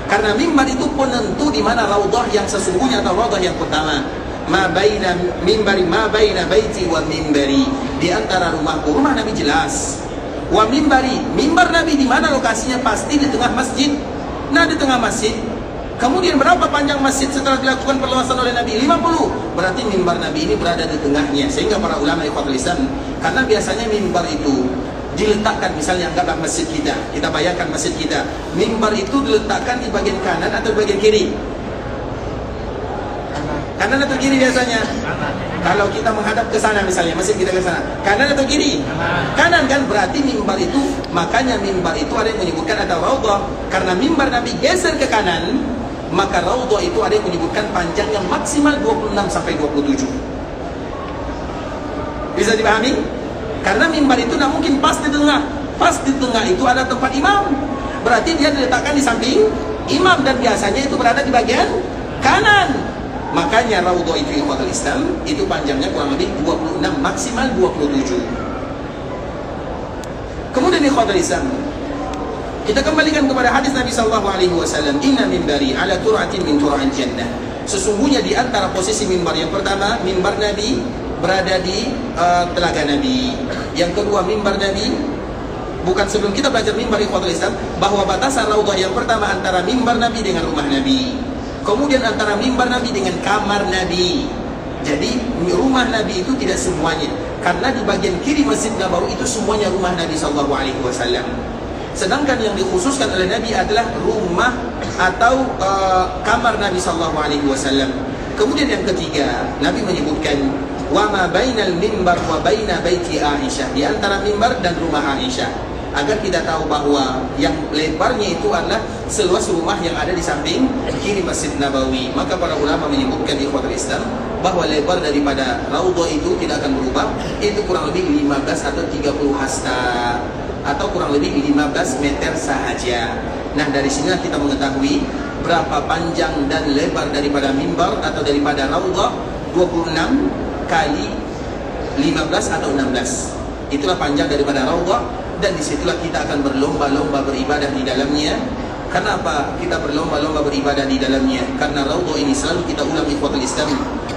B: Karena mimbar itu penentu di mana raudhah yang sesungguhnya atau raudhah yang pertama. Ma baina mimbari ma baina baiti wa mimbari. Di antara rumahku, rumah Nabi jelas. Wa mimbari, mimbar Nabi di mana lokasinya? Pasti di tengah masjid. Nah, di tengah masjid. Kemudian berapa panjang masjid setelah dilakukan perluasan oleh Nabi? 50. Berarti mimbar Nabi ini berada di tengahnya. Sehingga para ulama ikhwatul Islam, karena biasanya mimbar itu diletakkan, misalnya anggaplah masjid kita bayangkan masjid kita, mimbar itu diletakkan di bagian kanan atau bagian kiri? Kanan atau kiri biasanya? Kalau kita menghadap ke sana, misalnya masjid kita ke sana, kanan atau kiri? Kanan kan? Berarti mimbar itu, makanya mimbar itu ada yang menyebutkan atau raudhah. Karena mimbar Nabi geser ke kanan, maka raudhah itu ada yang menyebutkan panjangnya maksimal 26 sampai 27. Bisa dipahami? Karena mimbar itu tidak mungkin pas di tengah. Pas di tengah itu ada tempat imam. Berarti dia diletakkan di samping imam, dan biasanya itu berada di bagian kanan. Makanya raudhah itu ikhwatul Islam, itu panjangnya kurang lebih 26, maksimal 27. Kemudian ikhwatul Islam, kita kembalikan kepada hadis Nabi sallallahu alaihi wasallam, "Inna mimbari ala tur'atin min tur'il jannah." Sesungguhnya di antara posisi mimbar, yang pertama mimbar Nabi berada di telaga Nabi. Yang kedua, mimbar Nabi, bukan sebelum kita belajar mimbar ikhwatul Islam, bahwa batasan raudhah yang pertama antara mimbar Nabi dengan rumah Nabi. Kemudian antara mimbar Nabi dengan kamar Nabi. Jadi rumah Nabi itu tidak semuanya, karena di bagian kiri Masjid Nabawi itu semuanya rumah Nabi sallallahu alaihi wasallam. Sedangkan yang dikhususkan oleh Nabi adalah rumah atau kamar Nabi sallallahu alaihi wasallam. Kemudian yang ketiga, Nabi menyebutkan wa ma bainal mimbar wa baina baiti Aisyah, di antara mimbar dan rumah Aisyah, agar kita tahu bahwa yang lebarnya itu adalah seluas rumah yang ada di samping kiri Masjid Nabawi. Maka para ulama menyebutkan ikhwatul Islam bahwa lebar daripada raudhah itu tidak akan berubah, itu kurang lebih 15 atau 30 hasta, atau kurang lebih 15 meter sahaja. Nah, dari sinilah kita mengetahui berapa panjang dan lebar daripada mimbar atau daripada raudhah. 26 kali 15 atau 16. Itulah panjang daripada raudhah, dan disitulah kita akan berlomba-lomba beribadah di dalamnya. Kenapa kita berlomba-lomba beribadah di dalamnya? Karena raudhah ini selalu kita ulang ikhwatul Islam,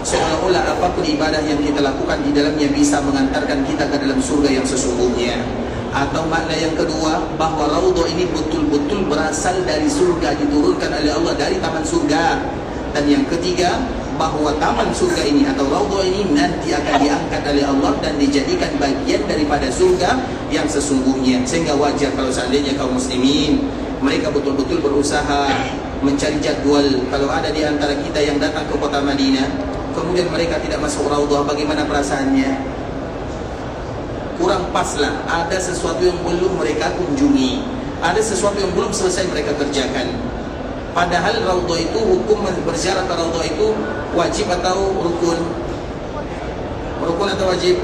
B: seolah-olah apapun ibadah yang kita lakukan di dalamnya bisa mengantarkan kita ke dalam surga yang sesungguhnya. Atau makna yang kedua, bahwa raudhah ini betul-betul berasal dari surga, diturunkan oleh Allah dari taman surga. Dan yang ketiga, bahwa taman surga ini atau raudhah ini nanti akan diangkat oleh Allah dan dijadikan bagian daripada surga yang sesungguhnya. Sehingga wajar kalau seandainya kaum muslimin mereka betul-betul berusaha mencari jadwal. Kalau ada di antara kita yang datang ke kota Madinah, kemudian mereka tidak masuk raudhah, bagaimana perasaannya? Kurang pas lah, ada sesuatu yang belum mereka kunjungi, ada sesuatu yang belum selesai mereka kerjakan. Padahal raudhah itu, hukum berziarah ke raudhah itu wajib atau rukun? Rukun atau wajib?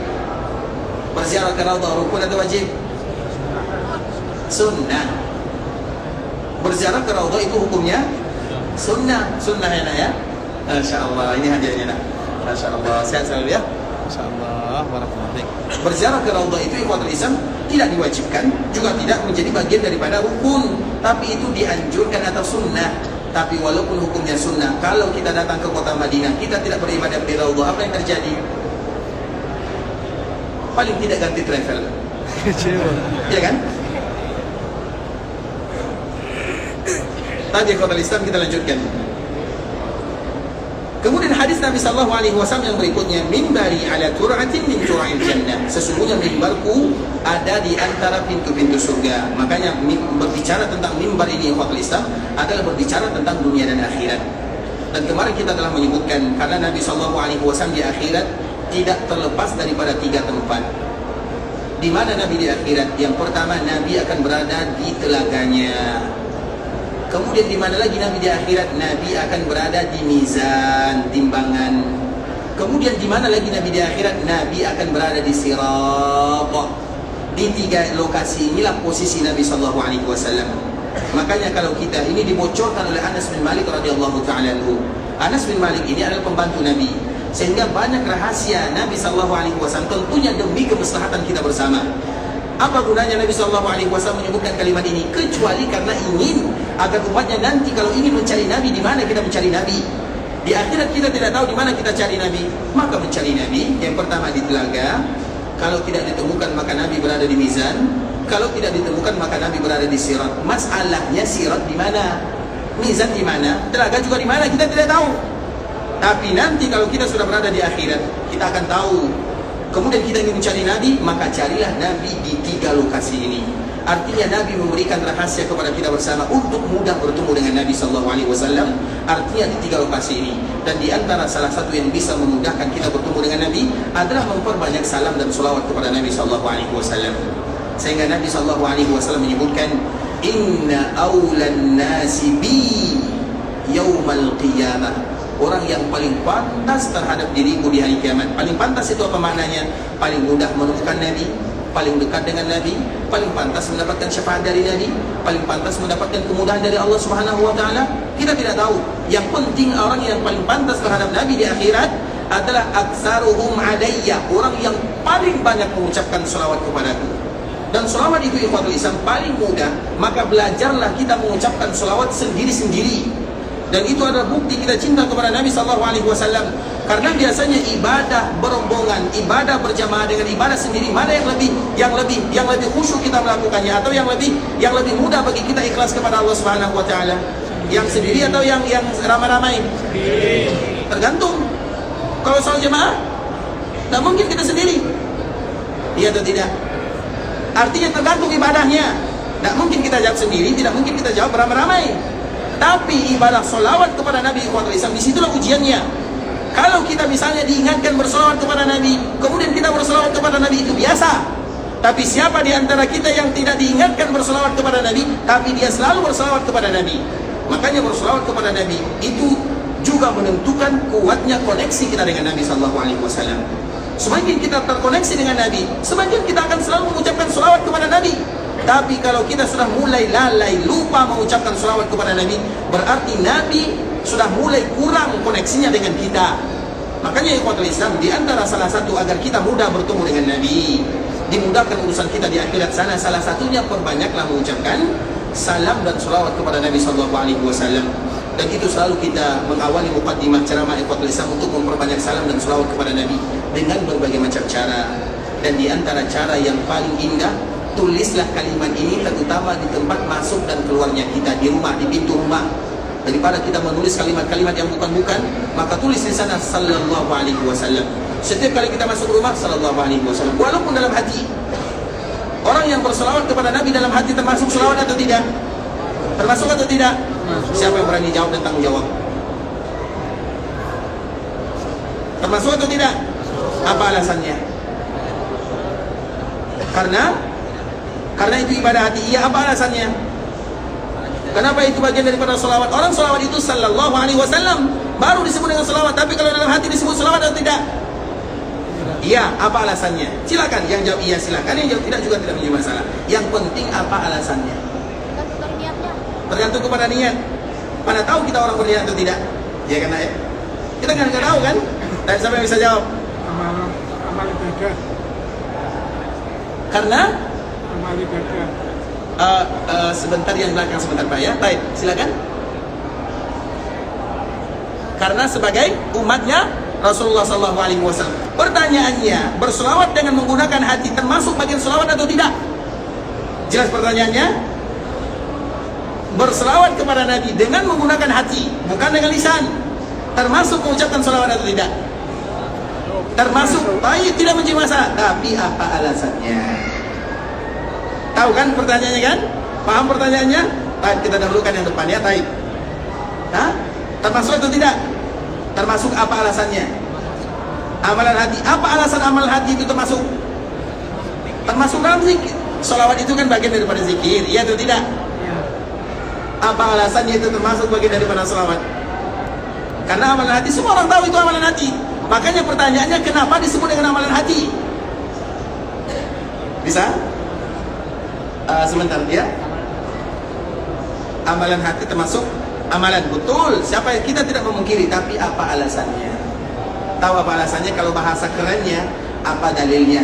B: Berziarah ke raudhah rukun atau wajib? Sunnah. Berziarah ke raudhah itu hukumnya sunnah. Sunnah ya nak ya? Masya Allah, ini hadiahnya nak. Masya Allah, sehat selalu ya. Masya Allah, barakallahu fiik. Berziarah ke raudhah itu ikhwatul Islam tidak diwajibkan, juga tidak menjadi bagian daripada rukun, tapi itu dianjurkan atau sunnah. Tapi walaupun hukumnya sunnah, kalau kita datang ke kota Madinah, kita tidak beribadah di raudhah, apa yang terjadi? Paling tidak ganti travel. Ya kan? Tadi kota Islam kita lanjutkan. Kemudian hadis Nabi sallallahu alaihi wasallam yang berikutnya, mimbari ala tur'atin min tur'il jannah. Sesungguhnya mimbarku ada di antara pintu-pintu surga. Makanya berbicara tentang mimbar ini ikhwatul Islam adalah berbicara tentang dunia dan akhirat. Dan kemarin kita telah menyebutkan karena Nabi sallallahu alaihi wasallam di akhirat tidak terlepas daripada 3 tempat. Di mana Nabi di akhirat? Yang pertama, Nabi akan berada di telaganya. Kemudian di mana lagi Nabi di akhirat? Nabi akan berada di mizan, timbangan. Kemudian di mana lagi Nabi di akhirat? Nabi akan berada di sirat. Di 3 lokasi inilah posisi Nabi sallallahu alaihi wasallam. Makanya kalau kita ini dibocorkan oleh Anas bin Malik radhiyallahu taala anhu. Anas bin Malik ini adalah pembantu Nabi, sehingga banyak rahasia Nabi sallallahu alaihi wasallam tentunya demi kemaslahatan kita bersama. Apa gunanya Nabi SAW menyebutkan kalimat ini? Kecuali karena ingin agar umatnya nanti kalau ingin mencari Nabi, di mana kita mencari Nabi? Di akhirat kita tidak tahu di mana kita cari Nabi, maka mencari Nabi yang pertama di telaga. Kalau tidak ditemukan maka Nabi berada di mizan. Kalau tidak ditemukan maka Nabi berada di sirat. Masalahnya sirat di mana? Mizan di mana? Telaga juga di mana? Kita tidak tahu. Tapi nanti kalau kita sudah berada di akhirat, kita akan tahu. Kemudian kita ingin mencari Nabi, maka carilah Nabi di 3 lokasi ini. Artinya Nabi memberikan rahasia kepada kita bersama untuk mudah bertemu dengan Nabi SAW. Artinya di 3 lokasi ini. Dan di antara salah satu yang bisa memudahkan kita bertemu dengan Nabi adalah memperbanyak salam dan salawat kepada Nabi SAW. Sehingga Nabi SAW menyebutkan, Inna awlan nasi bi yawmal qiyamah. Orang yang paling pantas terhadap diriku di hari kiamat. Paling pantas itu apa maknanya? Paling mudah menemukan Nabi, paling dekat dengan Nabi, paling pantas mendapatkan syafaat dari Nabi, paling pantas mendapatkan kemudahan dari Allah Subhanahu wa taala. Kita tidak tahu. Yang penting orang yang paling pantas terhadap Nabi di akhirat adalah aktsaruhum alayya, orang yang paling banyak mengucapkan selawat kepadaku. Dan selawat itu ikhwatul Islam paling mudah, maka belajarlah kita mengucapkan selawat sendiri-sendiri. Dan itu adalah bukti kita cinta kepada Nabi SAW. Karena biasanya ibadah berombongan, ibadah berjamaah dengan ibadah sendiri, mana yang lebih khusyuk kita melakukannya, atau yang lebih mudah bagi kita ikhlas kepada Allah Subhanahu wa taala? Yang sendiri atau yang ramai-ramai? Tergantung. Kalau soal jamaah, tak mungkin kita sendiri. Iya atau tidak? Artinya tergantung ibadahnya. Tak mungkin kita jawab sendiri, tidak mungkin kita jawab ramai-ramai. Tapi ibadah solawat kepada Nabi ikhwatul Islam, disitulah ujiannya. Kalau kita misalnya diingatkan bersolawat kepada Nabi, kemudian kita bersolawat kepada Nabi, itu biasa. Tapi siapa di antara kita yang tidak diingatkan bersolawat kepada Nabi, tapi dia selalu bersolawat kepada Nabi? Makanya bersolawat kepada Nabi itu juga menentukan kuatnya koneksi kita dengan Nabi SAW. Semakin kita terkoneksi dengan Nabi, semakin kita akan selalu mengucapkan solawat kepada Nabi. Tapi kalau kita sudah mulai lalai, lupa mengucapkan salawat kepada Nabi, berarti Nabi sudah mulai kurang koneksinya dengan kita. Makanya ikhwatul Islam, di antara salah satu agar kita mudah bertemu dengan Nabi, dimudahkan urusan kita di akhirat sana, salah satunya perbanyaklah mengucapkan salam dan salawat kepada Nabi SAW. Dan itu selalu kita mengawali muqaddimah ceramah ikhwatul Islam untuk memperbanyak salam dan salawat kepada Nabi dengan berbagai macam cara. Dan di antara cara yang paling indah, tulislah kalimat ini terutama di tempat masuk dan keluarnya kita, di rumah, di pintu rumah. Daripada kita menulis kalimat-kalimat yang bukan-bukan, maka tulis di sana sallallahu alaihi wasallam. Setiap kali kita masuk rumah, sallallahu alaihi wasallam. Walaupun dalam hati. Orang yang berselawat kepada Nabi dalam hati termasuk selawat atau tidak? Termasuk atau tidak? Siapa yang berani jawab dan tanggung jawab? Termasuk atau tidak? Apa alasannya? Karena itu ibadah hati. Iya, apa alasannya? Kenapa itu bagian daripada salawat? Orang salawat itu sallallahu alaihi wasallam baru disebut dengan salawat. Tapi kalau dalam hati disebut salawat atau tidak? Iya, apa alasannya? Silakan, yang jawab iya silakan, yang jawab tidak juga tidak menjadi masalah. Yang penting apa alasannya?
D: Tergantung niatnya.
B: Tergantung kepada niat. Mana tahu kita orang berniat atau tidak? Ya kan, ya? Kita nggak tahu kan? Dan siapa yang bisa jawab?
C: Amal ibadah.
B: Karena
C: Amal ibadah.
B: sebentar yang belakang sebentar Pak ya. Baik, silakan. Karena sebagai umatnya Rasulullah SAW. Pertanyaannya, berselawat dengan menggunakan hati termasuk bagian selawat atau tidak? Jelas pertanyaannya? Berselawat kepada Nabi dengan menggunakan hati, bukan dengan lisan, termasuk mengucapkan selawat atau tidak? Termasuk, baik, tidak menjadi masalah. Tapi apa alasannya? Tahu kan pertanyaannya kan? Paham pertanyaannya? Baik, kita dahulukan yang depan ya, baik. Hah? Termasuk atau tidak? Termasuk apa alasannya? Amalan hati. Apa alasan amalan hati itu termasuk? Termasuk dalam zikir. Salawat itu kan bagian daripada zikir, iya atau tidak? Apa alasannya itu termasuk bagian daripada salawat? Karena amalan hati, semua orang tahu itu amalan hati. Makanya pertanyaannya, kenapa disebut dengan amalan hati? Bisa? Sebentar ya. Amalan hati termasuk amalan, betul. Siapa yang kita tidak memungkiri, tapi apa alasannya? Tahu apa alasannya? Kalau bahasa kerennya, apa dalilnya?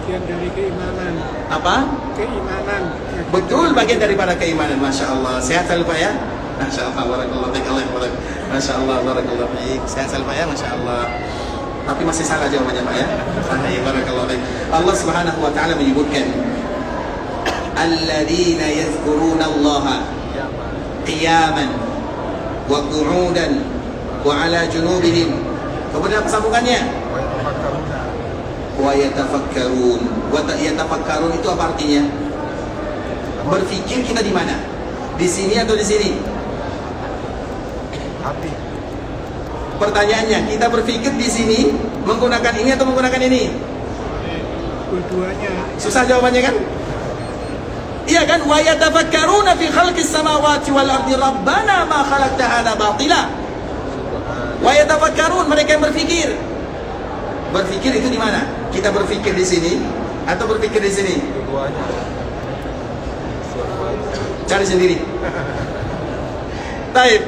C: bagian dari keimanan.
B: Apa?
C: Keimanan.
B: Betul, bagian daripada keimanan. Masya Allah. Sehat selalu Pak ya? Masya Allah. Barakallahu fiik. Allah barak. Masya Allah. Barakallahu fiik. Sehat selalu Pak ya? Masya Allah. Tapi masih salah jawabannya Pak ya? Salah ya. Barakallahu fiik. Allah Subhanahu wa taala menyebutkan alladzina yadhkuruna Allah qiyaman wa qu'udan wa ala junubihim. Kemudian apa sambungannya? Wa yatafakkarun. Wa yatafakkarun itu apa artinya? Berfikir kita di mana? Di sini atau di sini?
C: Hati.
B: Pertanyaannya, kita berfikir di sini menggunakan ini atau menggunakan ini?
C: Dua-duanya.
B: Susah jawabannya kan? Iya kan? Wa yatafakkaruna fi khalqis samawati wal ardi rabbana ma khalaqta hadza batila. Wa yatafakkarun, mereka yang berfikir. Berfikir itu di mana? Kita berfikir di sini atau berfikir di sini?
C: Dua-duanya.
B: Cari sendiri. Taib.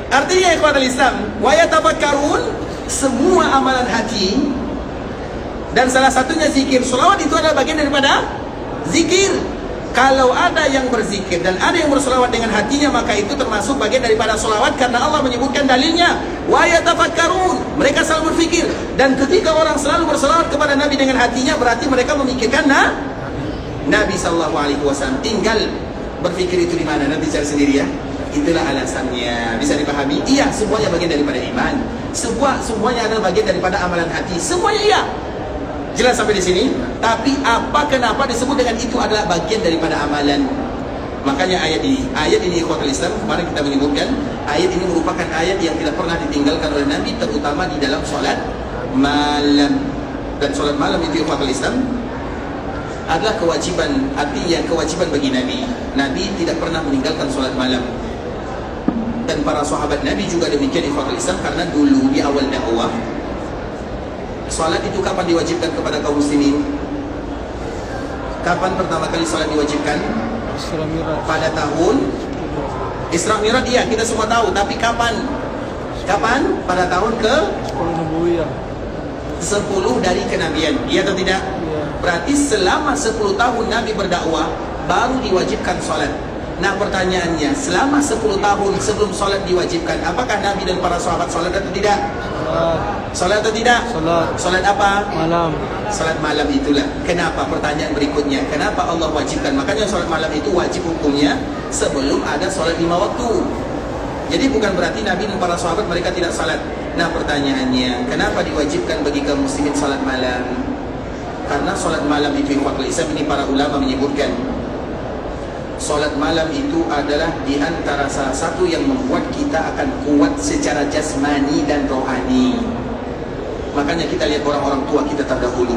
B: Artinya ikhwatul Islam, wa yatafakkarun, semua amalan hati dan salah satunya zikir. Selawat itu adalah bagian daripada zikir. Kalau ada yang berzikir dan ada yang berselawat dengan hatinya, maka itu termasuk bagian daripada selawat, karena Allah menyebutkan dalilnya wa yatafakkarun, mereka selalu berfikir. Dan ketika orang selalu berselawat kepada Nabi dengan hatinya, berarti mereka memikirkan Nabi SAW. Tinggal berfikir itu di mana, nanti cari sendiri ya. Itulah alasannya. Bisa dipahami? Iya, semuanya bagian daripada iman. Semuanya adalah bagian daripada amalan hati. Semuanya iya. Jelas sampai di sini? Tapi kenapa disebut dengan itu adalah bagian daripada amalan? Makanya ayat ini ikhwatul Islam, kemarin kita menyebutkan ayat ini merupakan ayat yang tidak pernah ditinggalkan oleh Nabi, terutama di dalam sholat malam. Dan sholat malam itu ikhwatul Islam adalah kewajiban, artinya kewajiban bagi Nabi. Nabi tidak pernah meninggalkan sholat malam. Dan para sahabat Nabi juga demikian ikhwatul Islam, karena dulu di awal dakwah, salat itu kapan diwajibkan kepada kaum muslimin? Kapan pertama kali salat diwajibkan?
C: Isra Mi'raj.
B: Pada tahun Isra Mi'raj, iya, kita semua tahu. Tapi kapan? Kapan? Pada tahun ke
C: 10 Nubuwiyah.
B: 10 dari kenabian, iya atau tidak?
C: Iya.
B: Berarti selama 10 tahun Nabi berdakwah baru diwajibkan salat. Nah pertanyaannya, selama 10 tahun sebelum salat diwajibkan, apakah Nabi dan para sahabat salat atau tidak? Salat atau tidak?
C: Salat.
B: Salat apa?
C: Malam.
B: Salat malam itulah. Kenapa? Pertanyaan berikutnya, kenapa Allah wajibkan? Makanya salat malam itu wajib hukumnya sebelum ada salat 5 waktu. Jadi bukan berarti Nabi dan para sahabat mereka tidak salat. Nah pertanyaannya, kenapa diwajibkan bagi kaum muslimin salat malam? Karena salat malam itu ikhwatul Islam, ini para ulama menyebutkan salat malam itu adalah di antara salah satu yang membuat kita akan kuat secara jasmani dan rohani. Makanya kita lihat orang-orang tua kita terdahulu,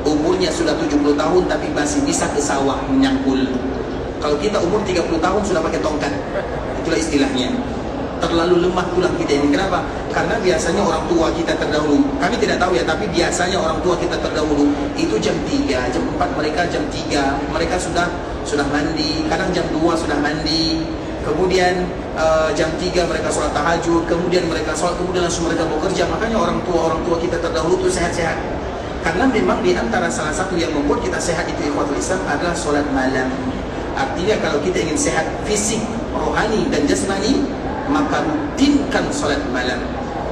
B: umurnya sudah 70 tahun tapi masih bisa ke sawah menyangkul. Kalau kita umur 30 tahun sudah pakai tongkat. Itulah istilahnya. Terlalu lemah tulang kita ini. Kenapa? Karena biasanya orang tua kita terdahulu, kami tidak tahu ya, tapi biasanya orang tua kita terdahulu itu jam 3, jam 4 mereka jam 3 mereka sudah mandi, kadang jam 2 sudah mandi. Kemudian jam 3 mereka sholat tahajud, kemudian mereka sholat, kemudian langsung mereka bekerja. Makanya orang tua kita terdahulu itu sehat-sehat. Karena memang di antara salah satu yang membuat kita sehat itu ikhwatul Islam adalah sholat malam. Artinya kalau kita ingin sehat fisik, rohani dan jasmani, maka rutinkan sholat malam.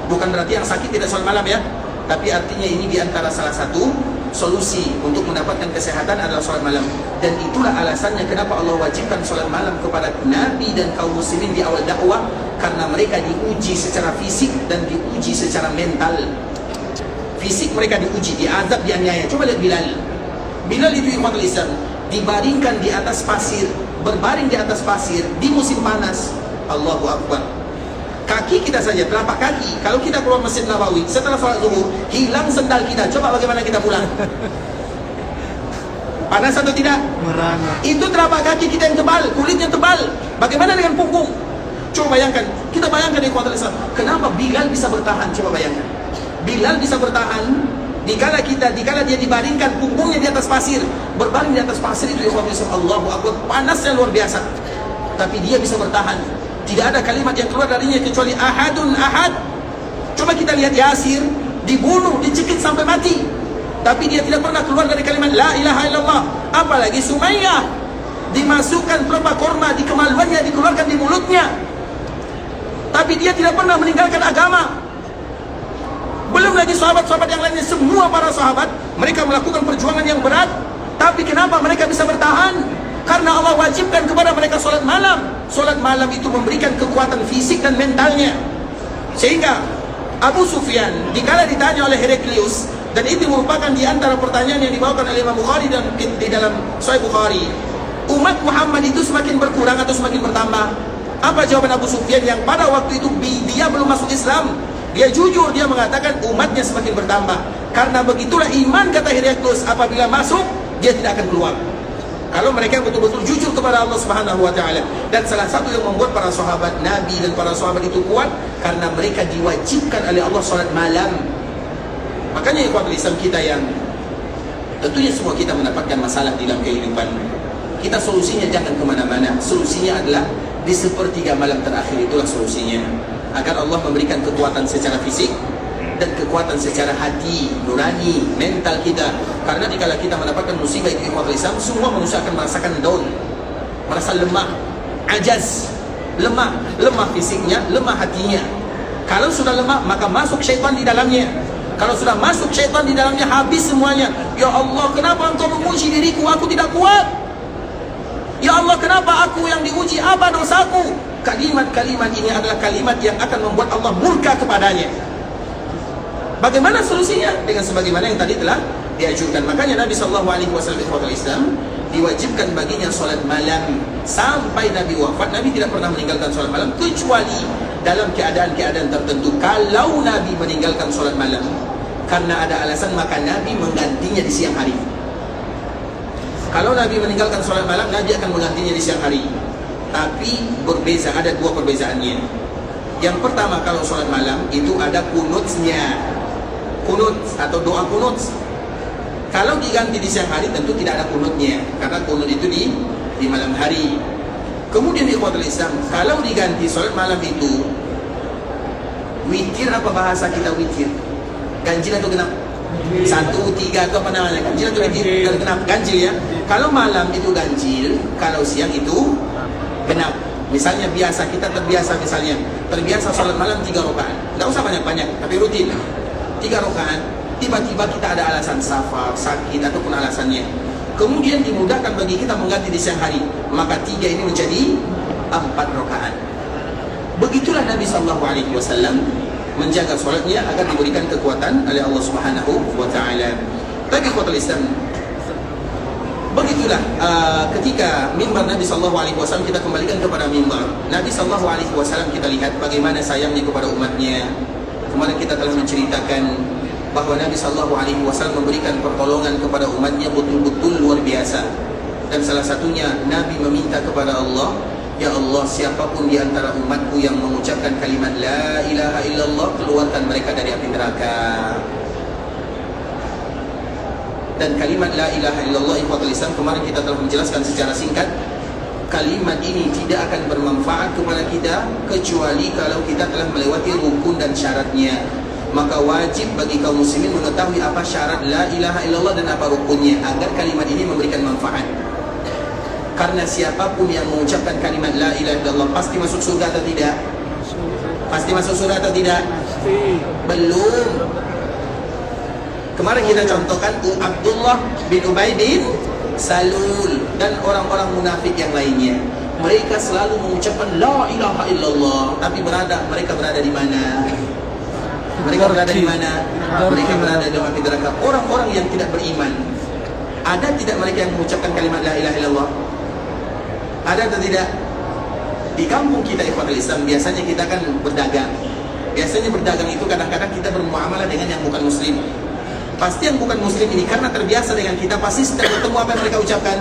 B: Bukan berarti yang sakit tidak sholat malam ya, tapi artinya ini di antara salah satu solusi untuk mendapatkan kesehatan adalah sholat malam. Dan itulah alasannya kenapa Allah wajibkan sholat malam kepada Nabi dan kaum muslimin di awal dakwah, karena mereka diuji secara fisik dan diuji secara mental. Fisik mereka diuji, diazab, dianiaya. Coba lihat Bilal itu ikhwatul Islam, dibaringkan di atas pasir, berbaring di atas pasir di musim panas. Allahu Akbar. Kaki kita saja, telapak kaki, kalau kita keluar Masjid Nabawi setelah sholat zuhur, hilang sendal kita. Coba bagaimana kita pulang? Panas atau tidak?
C: Merana.
B: Itu telapak kaki kita yang tebal, kulitnya tebal. Bagaimana dengan punggung? Coba bayangkan. Kita bayangkan di kuartal Islam, kenapa Bilal bisa bertahan? Coba bayangkan. Bilal bisa bertahan dikala dia dibaringkan punggungnya di atas pasir, berbaring di atas pasir itu ikhwan Islam. Allahu Akbar, panasnya luar biasa. Tapi dia bisa bertahan. Tidak ada kalimat yang keluar darinya kecuali ahadun ahad. Coba kita lihat Yasir, dibunuh, dicekik sampai mati. tapi dia tidak pernah keluar dari kalimat la ilaha illallah. Apalagi Sumayyah, dimasukkan pelepah korma di kemaluannya, dikeluarkan di mulutnya, tapi dia tidak pernah meninggalkan agama. Belum lagi sahabat-sahabat yang lainnya, semua para sahabat, mereka melakukan perjuangan yang berat, tapi kenapa mereka bisa bertahan? Karena Allah wajibkan kepada mereka solat malam. Solat malam itu memberikan kekuatan fisik dan mentalnya. Sehingga Abu Sufyan dikala ditanya oleh Heraklius, dan itu merupakan di antara pertanyaan yang dibawakan oleh Imam Bukhari dan di dalam Sahih Bukhari, umat Muhammad itu semakin berkurang atau semakin bertambah? Apa jawaban Abu Sufyan yang pada waktu itu dia belum masuk Islam? Dia jujur, dia mengatakan umatnya semakin bertambah. Karena begitulah iman, kata Heraklius, apabila masuk dia tidak akan keluar. Kalau mereka betul-betul jujur kepada Allah Subhanahu wa taala. Dan salah satu yang membuat para sahabat Nabi dan para sahabat itu kuat, karena mereka diwajibkan oleh Allah salat malam. Makanya ikhwatul Islam kita yang tentunya semua kita mendapatkan masalah di dalam kehidupan. Kita solusinya jangan kemana-mana. Solusinya adalah di sepertiga malam terakhir, itulah solusinya. Agar Allah memberikan kekuatan secara fisik dan kekuatan secara hati, nurani, mental kita. Karena dikala kita mendapatkan musibah itu ikhwatul Islam, semua manusia akan merasakan down, merasa lemah, ajaz, lemah fisiknya, lemah hatinya. Kalau sudah lemah, maka masuk syaitan di dalamnya. Kalau sudah masuk syaitan di dalamnya, habis semuanya. Ya Allah, kenapa engkau menguji diriku? Aku tidak kuat. Ya Allah, kenapa aku yang diuji? Apa dosaku? Kalimat-kalimat ini adalah kalimat yang akan membuat Allah murka kepadanya. Bagaimana solusinya? Dengan sebagaimana yang tadi telah diajukan. Makanya Nabi SAW ikhwatul Islam diwajibkan baginya solat malam sampai Nabi wafat. Nabi tidak pernah meninggalkan solat malam kecuali dalam keadaan-keadaan tertentu. Kalau Nabi meninggalkan solat malam karena ada alasan, maka Nabi menggantinya di siang hari. Kalau Nabi meninggalkan solat malam, Nabi akan menggantinya di siang hari. Tapi berbeza, ada dua perbezaannya. Yang pertama, kalau solat malam itu ada kunutnya, kunut atau doa kunut. Kalau diganti di siang hari tentu tidak ada kunutnya, karena kunut itu di malam hari. Kemudian di ikhwatul Islam, kalau diganti solat malam itu witir, apa bahasa kita witir? Ganjil atau genap? 1, 3 atau apa namanya? Ganjil atau witir? Genap, ganjil ya. Kalau malam itu ganjil, kalau siang itu genap. Misalnya biasa, kita terbiasa sholat malam 3 rakaat. Tidak usah banyak-banyak, tapi rutin 3 rakaat. Tiba-tiba kita ada alasan safar, sakit, ataupun alasannya, kemudian dimudahkan bagi kita mengganti di siang hari, maka 3 ini menjadi 4 rakaat. Begitulah Nabi SAW menjaga sholatnya agar diberikan kekuatan oleh Allah Subhanahu wa taala. Tapi ikhwatul Islam, begitulah ketika mimbar Nabi SAW, kita kembalikan kepada mimbar Nabi SAW. Kita lihat bagaimana sayangnya kepada umatnya. Kemarin kita telah menceritakan bahwa Nabi SAW memberikan pertolongan kepada umatnya betul-betul luar biasa. Dan salah satunya Nabi meminta kepada Allah, ya Allah, siapapun di antara umatku yang mengucapkan kalimat la ilaha illallah, keluarkan mereka dari api neraka. Dan kalimat la ilaha illallah ikhwatul Islam, kemarin kita telah menjelaskan secara singkat, kalimat ini tidak akan bermanfaat kepada kita kecuali kalau kita telah melewati rukun dan syaratnya. Maka wajib bagi kaum muslimin mengetahui apa syarat la ilaha illallah dan apa rukunnya, agar kalimat ini memberikan manfaat. Karena siapapun yang mengucapkan kalimat la ilaha illallah pasti masuk surga atau tidak? Pasti masuk surga atau tidak? Belum. Kemarin kita contohkan Abdullah bin Ubay bin Salul dan orang-orang munafik yang lainnya. Mereka selalu mengucapkan la ilaha illallah, tapi mereka berada di mana? Mereka berada di mana? Mereka berada di api neraka. Orang-orang yang tidak beriman, ada tidak mereka yang mengucapkan kalimat la ilaha illallah? Ada atau tidak? Di kampung kita ikhwatul Islam biasanya kita kan berdagang. Biasanya berdagang itu kadang-kadang kita bermuamalah dengan yang bukan muslim. Pasti yang bukan muslim ini karena terbiasa dengan kita, pasti setiap bertemu apa yang mereka ucapkan?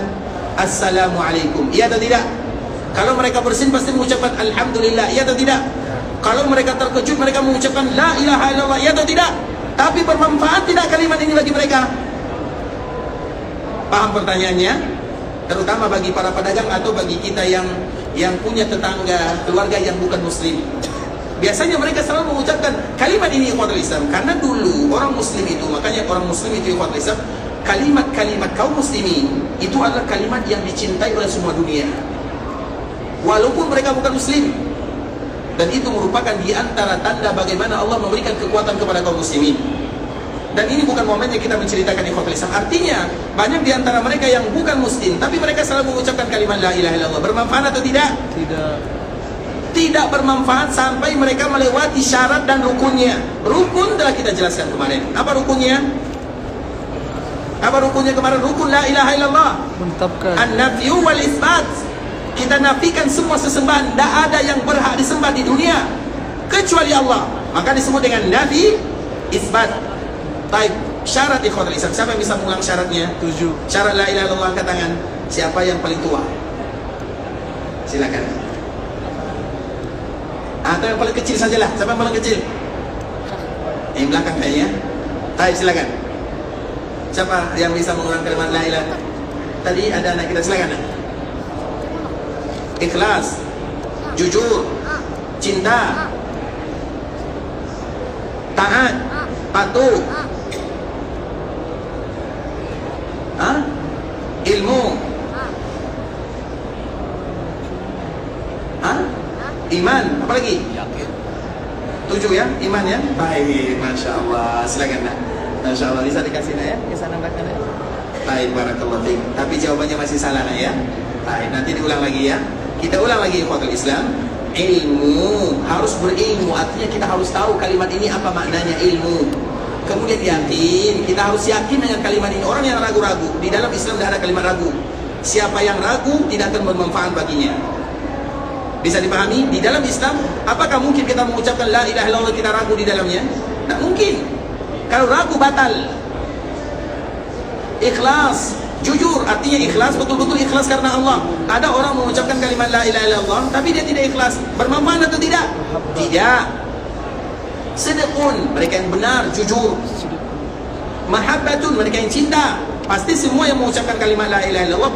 B: Assalamualaikum. Iya atau tidak? Kalau mereka bersin pasti mengucapkan alhamdulillah. Iya atau tidak? Kalau mereka terkejut mereka mengucapkan la ilaha illallah. Iya atau tidak? Tapi bermanfaat tidak kalimat ini bagi mereka? Paham pertanyaannya? Terutama bagi para pedagang atau bagi kita yang punya tetangga, keluarga yang bukan muslim. Biasanya mereka selalu mengucapkan kalimat ini ikhwatul Islam, karena dulu orang muslim itu, makanya orang muslim itu ikhwatul Islam, kalimat-kalimat kaum muslimin itu adalah kalimat yang dicintai oleh semua dunia, walaupun mereka bukan muslim. Dan itu merupakan di antara tanda bagaimana Allah memberikan kekuatan kepada kaum muslimin. Dan ini bukan momennya kita menceritakan ikhwatul Islam. Artinya banyak di antara mereka yang bukan muslim, tapi mereka selalu mengucapkan kalimat la ilaha illallah. Bermanfaat atau tidak? Tidak bermanfaat sampai mereka melewati syarat dan rukunnya. Rukun telah kita jelaskan kemarin. Apa rukunnya? Apa rukunnya kemarin? Rukun la ilaha illallah.
C: Menetapkan.
B: An-nafyu wal isbat. Kita nafikan semua sesembahan. Tidak ada yang berhak disembah di dunia kecuali Allah. Maka disebut dengan nafi, isbat. Baik, syarat ikhwatul Islam. Siapa yang bisa mengulang syaratnya?
C: 7.
B: Syarat la ilaha illallah, angkat tangan. Siapa yang paling tua? Silakan. Atau yang paling kecil sajalah. Siapa yang paling kecil? Yang belakang kayaknya. Baik, silakan. Siapa yang bisa mengulang kalimat la ilaha? Tadi ada anak kita, silakan. Ikhlas, jujur, cinta, taat, patuh, ilmu, iman, apa lagi? 7 ya, iman ya. Baik, masya Allah. Silakan nak. Masya Allah, bisa dikasih nak ya, ke sana belakang ya. Baik, barakallahu fiik. Tapi jawabannya masih salah nak ya. Baik, nanti diulang lagi ya. Kita ulang lagi ikhwatul Islam. Ilmu, harus berilmu. Artinya kita harus tahu kalimat ini apa maknanya, ilmu. Kemudian yakin, kita harus yakin dengan kalimat ini. Orang yang ragu-ragu, di dalam Islam tidak ada kalimat ragu. Siapa yang ragu tidak akan bermanfaat baginya. Bisa dipahami? Di dalam Islam, apakah mungkin kita mengucapkan la ilaha illallah kita ragu di dalamnya? Tidak mungkin. Kalau ragu batal. Ikhlas, jujur, artinya ikhlas, betul-betul ikhlas karena Allah. Ada orang mengucapkan kalimat la ilaha illallah tapi dia tidak ikhlas. Bermanfaat atau tidak? Tidak. Sidqun, mereka yang benar, jujur. Mahabbatun, mereka yang cinta. Pasti semua yang mengucapkan kalimat la ilaha illallah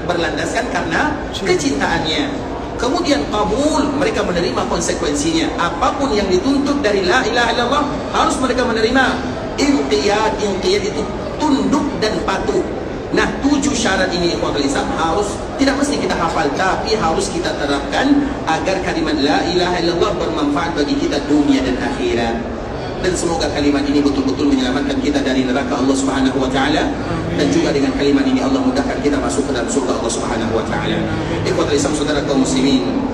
B: berlandaskan karena kecintaannya. Kemudian qabul, mereka menerima konsekuensinya. Apapun yang dituntut dari la ilaha illallah harus mereka menerima. Inqiyad itu tunduk dan patuh. Nah, 7 syarat ini ikhwatul Islam harus, tidak mesti kita hafal, tapi harus kita terapkan agar kalimat la ilaha illallah bermanfaat bagi kita dunia dan akhirat. Dan semoga kalimat ini betul-betul menyelamatkan kita dari neraka Allah Subhanahu wa taala, dan juga dengan kalimat ini Allah mudahkan kita masuk ke dalam surga Allah Subhanahu wa taala. Ikhwatul Islam, saudara kaum muslimin.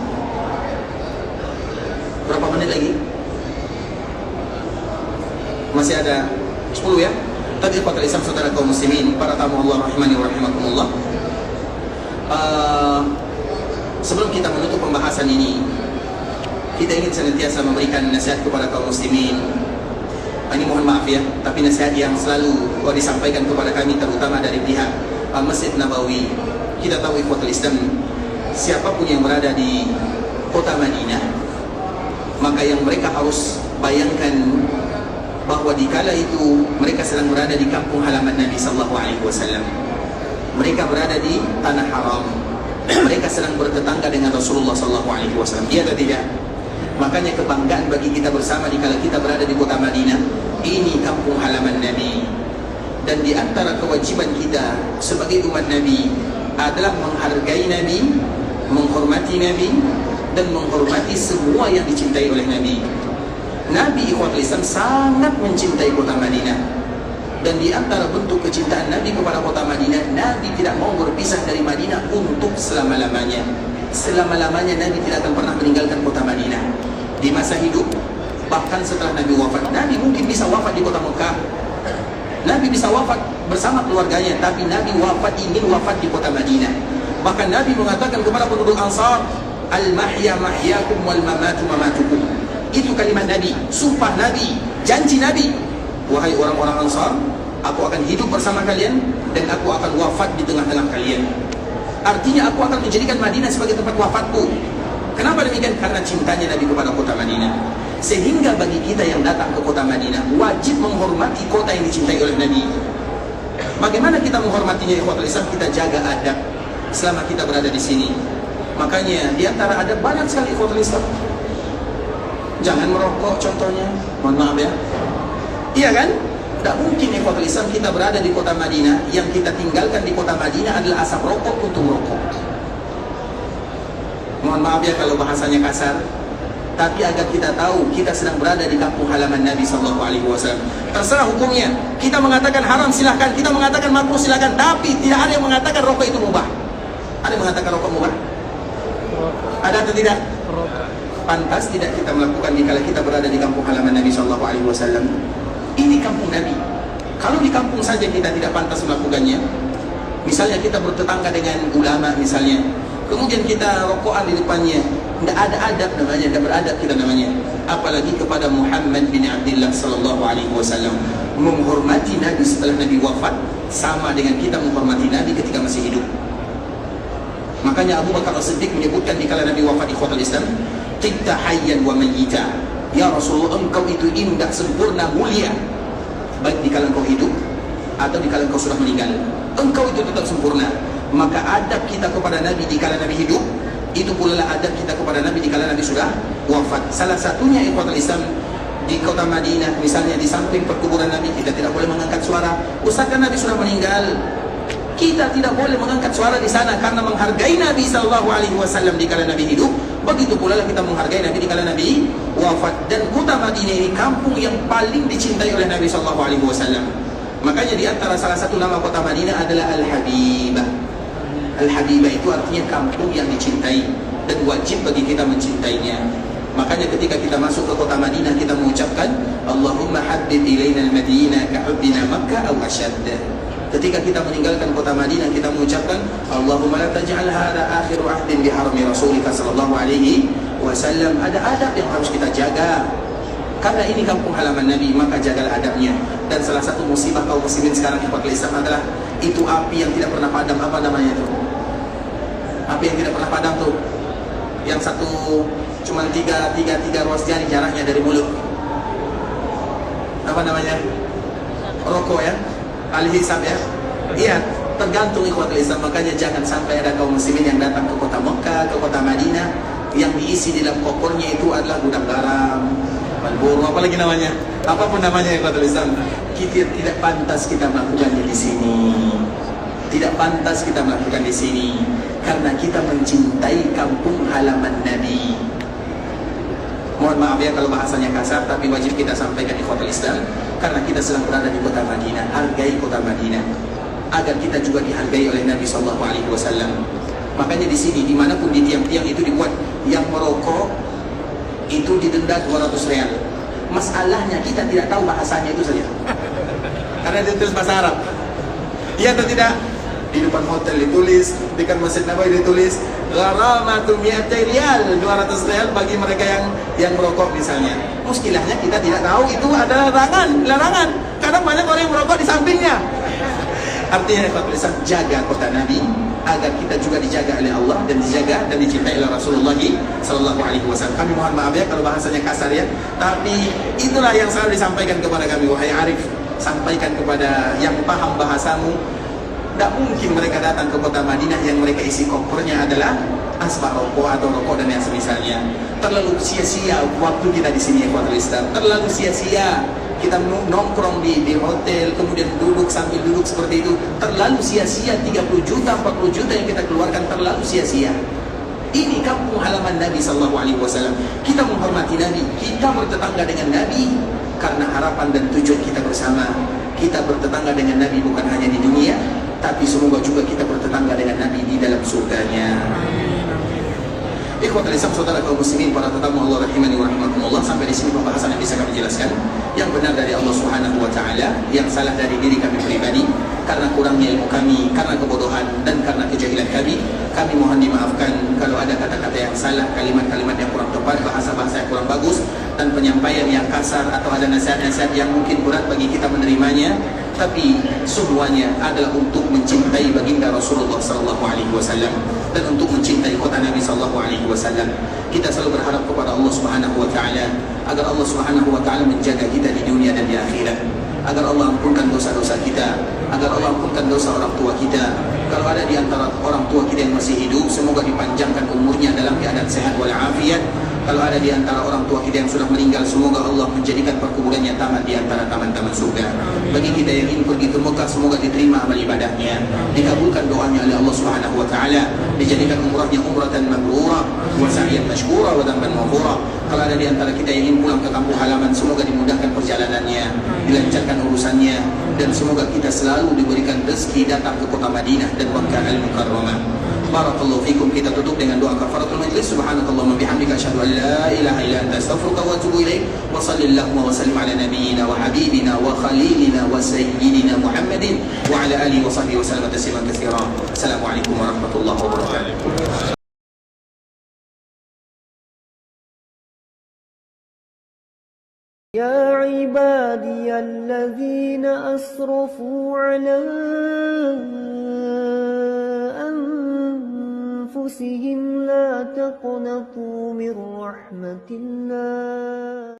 B: Berapa menit lagi? Masih ada 10 ya? Tapi ikhwatul Islam, saudara kaum muslimin, para tamu Allah rahimani wa rahimakumullah. Sebelum kita menutup pembahasan ini, kita ingin senantiasa memberikan nasihat kepada kaum muslimin. Ini mohon maaf ya, tapi nasihat yang selalu disampaikan kepada kami, terutama dari pihak Masjid Nabawi. Kita tahu ikhwatul Islam, siapapun yang berada di kota Madinah, maka yang mereka harus bayangkan bahwa dikala itu mereka sedang berada di kampung halaman Nabi sallallahu alaihi wasallam. Mereka berada di tanah haram. Mereka sedang bertetangga dengan Rasulullah sallallahu alaihi wasallam. Iya atau tidak? Makanya kebanggaan bagi kita bersama dikala kita berada di kota Madinah, ini kampung halaman Nabi. Dan di antara kewajiban kita sebagai umat Nabi adalah menghargai Nabi, menghormati Nabi, dan menghormati semua yang dicintai oleh Nabi. Nabi ikhwatul Islam sangat mencintai kota Madinah. Dan di antara bentuk kecintaan Nabi kepada kota Madinah, Nabi tidak mau berpisah dari Madinah untuk selama-lamanya. Selama-lamanya Nabi tidak akan pernah meninggalkan kota Madinah. Di masa hidup, bahkan setelah Nabi wafat, Nabi mungkin bisa wafat di kota Mekah, Nabi bisa wafat bersama keluarganya, tapi Nabi ingin wafat di kota Madinah. Bahkan Nabi mengatakan kepada penduduk Ansar, al-mahya mahyakum wal mamatu mamatukum. Itu kalimat Nabi, sumpah Nabi, janji Nabi. Wahai orang-orang Ansar, aku akan hidup bersama kalian dan aku akan wafat di tengah-tengah kalian. Artinya aku akan menjadikan Madinah sebagai tempat wafatku. Kenapa demikian? Karena cintanya Nabi kepada kota Madinah. Sehingga bagi kita yang datang ke kota Madinah, wajib menghormati kota yang dicintai oleh Nabi. Bagaimana kita menghormatinya ikhwatul Islam? Kita jaga adab selama kita berada di sini. Makanya di antara adab banyak sekali ikhwatul Islam. Jangan merokok contohnya. Mohon maaf ya. Iya kan? Tidak mungkin ikhwatul Islam kita berada di kota Madinah, yang kita tinggalkan di kota Madinah adalah asap rokok untuk merokok. Mohon maaf ya kalau bahasanya kasar, tapi agar kita tahu kita sedang berada di kampung halaman Nabi SAW. Terserah hukumnya. Kita mengatakan haram silahkan, kita mengatakan makruh silahkan, tapi tidak ada yang mengatakan rokok itu mubah. Ada yang mengatakan rokok mubah? Ada atau tidak? Pantas tidak kita melakukan dikala kita berada di kampung halaman Nabi SAW. Ini kampung Nabi. Kalau di kampung saja kita tidak pantas melakukannya, misalnya kita bertetangga dengan ulama misalnya, kemudian kita rokokan di depannya, tidak ada adab namanya, tidak beradab kita namanya. Apalagi kepada Muhammad bin Abdullah sallallahu alaihi wasallam. Menghormati Nabi setelah Nabi wafat sama dengan kita menghormati Nabi ketika masih hidup. Makanya Abu Bakar As-Siddiq menyebutkan di kala Nabi wafat, ikhwatul Islam, "Qita hayyan wa mayyita." Ya Rasulullah, engkau itu indah, sempurna, mulia, baik di kala engkau hidup atau di kala engkau sudah meninggal. Engkau itu tetap sempurna. Maka adab kita kepada Nabi di kala Nabi hidup, itu pula lah adab kita kepada Nabi di kala Nabi sudah wafat. Salah satunya ikhwatul Islam, di kota Madinah misalnya, di samping perkuburan Nabi, kita tidak boleh mengangkat suara. Usahakan Nabi sudah meninggal, kita tidak boleh mengangkat suara di sana karena menghargai Nabi SAW di kala Nabi hidup. Begitu pula lah kita menghargai Nabi di kala Nabi wafat. Dan kota Madinah ini kampung yang paling dicintai oleh Nabi SAW. Makanya di antara salah satu nama kota Madinah adalah Al-Habibah. Al-Habibah itu artinya kampung yang dicintai, dan wajib bagi kita mencintainya. Makanya ketika kita masuk ke kota Madinah, kita mengucapkan Allahumma habbib ilaina al-Madinah ka'ubbina Makkah aw asyad. Ketika kita meninggalkan kota Madinah, kita mengucapkan Allahumma la taj'al hadha akhiru ahdin bi harami rasulika sallallahu alaihi wasallam. Ada adab yang harus kita jaga, karena ini kampung halaman Nabi, maka jagalah adabnya. Dan salah satu musibah kaum muslimin sekarang di Islam adalah itu api yang tidak pernah padam. Apa namanya itu? Api yang tidak pernah padam tuh, yang satu cuma tiga ruas jari jaraknya dari mulut. Apa namanya? Rokok ya, al-hisab ya. Iya, tergantung ikhwatul Islam. Makanya jangan sampai ada kaum muslimin yang datang ke kota Mekah, ke kota Madinah, yang diisi di dalam kopornya itu adalah gudang garam, Marlboro, apalagi namanya, apapun namanya ikhwatul Islam. Kita tidak pantas kita melakukannya di sini. Tidak pantas kita melakukan di sini, karena kita mencintai kampung halaman Nabi. Mohon maaf ya kalau bahasanya kasar, tapi wajib kita sampaikan ikhwatul Islam, karena kita sedang berada di kota Madinah. Hargai kota Madinah agar kita juga dihargai oleh Nabi SAW. Makanya di sini, dimanapun di tiang-tiang itu dibuat yang merokok itu didenda 200 rial. Masalahnya kita tidak tahu bahasanya itu saja, karena ditulis bahasa Arab. Iya atau tidak? Di depan hotel ditulis, di dekat Masjid Nabawi ditulis gharamatu mi'atai riyal, 200 rial bagi mereka yang merokok misalnya. Muskilahnya kita tidak tahu itu adalah larangan. Karena banyak orang yang merokok di sampingnya. Artinya ikhwatul Islam, jaga kota Nabi agar kita juga dijaga oleh Allah dan dijaga dan dicintai oleh Rasulullah sallallahu alaihi wasallam. Kami mohon maaf ya kalau bahasanya kasar ya, tapi itulah yang selalu disampaikan kepada kami, wahai Arif, sampaikan kepada yang paham bahasamu. Tidak mungkin mereka datang ke kota Madinah yang mereka isi kopernya adalah asbak rokok atau rokok dan yang semisalnya. Terlalu sia-sia waktu kita di sini ya ikhwatul Islam. Terlalu sia-sia kita nongkrong di hotel, kemudian duduk sambil duduk seperti itu. Terlalu sia-sia, 30 juta, 40 juta yang kita keluarkan, terlalu sia-sia. Ini kampung halaman Nabi SAW. Kita menghormati Nabi, kita bertetangga dengan Nabi karena harapan dan tujuan kita bersama. Kita bertetangga dengan Nabi bukan hanya di dunia, tapi semoga juga kita bertetangga dengan Nabi di dalam surganya. Ikhwatul Islam, saudara kaum muslimin, para tetamu Allah rahimani wa rahimakumullah, sampai di sini pembahasan yang bisa kami jelaskan. Yang benar dari Allah Subhanahu wa taala, yang salah dari diri kami pribadi karena kurangnya ilmu kami, karena kebodohan dan karena kejahilan kami. Kami mohon dimaafkan kalau ada kata-kata yang salah, kalimat-kalimat yang kurang tepat, bahasa-bahasa yang kurang bagus, dan penyampaian yang kasar, atau ada nasihat-nasihat yang mungkin berat bagi kita menerimanya. Tapi semuanya adalah untuk mencintai baginda Rasulullah SAW dan untuk mencintai kota Nabi SAW. Kita selalu berharap kepada Allah Subhanahu wa taala agar Allah Subhanahu wa taala menjaga kita di dunia dan di akhirat, agar Allah ampunkan dosa-dosa kita, agar Allah ampunkan dosa orang tua kita. Kalau ada di antara orang tua kita yang masih hidup, semoga dipanjangkan umurnya dalam keadaan sehat walafiat. Kalau ada di antara orang tua kita yang sudah meninggal, semoga Allah menjadikan perkuburannya taman di antara taman-taman surga. Bagi kita yang ingin pergi ke Mekah, semoga diterima amal ibadahnya, dikabulkan doanya oleh Allah Subhanahu wa taala, dijadikan umrahnya umratan mabrurah wa sa'yan mashkura wa dhanban maghfura. Kalau ada di antara kita yang ingin pulang ke kampung halaman, semoga dimudahkan perjalanannya, dilancarkan urusannya, dan semoga kita selalu diberikan rezeki datang ke kota Madinah dan Makkah al-Mukarramah. Barakallahu fikum. Kita tutup dengan doa kafaratul majlis. Subhanakallahumma bihamdika asyhadu an la ilaha illa anta astaghfiruka wa atubu ilaik. Wa sallallahu wa sallim ala nabiyyina wa habibina wa khalilina wa sayyidina Muhammadin wa ala alihi wa sahbihi wa sallam tasliman katsira. Assalamualaikum warahmatullahi wabarakatuh.
D: يا عبادي الذين أسرفوا على أنفسهم لا تقنطوا من رحمة الله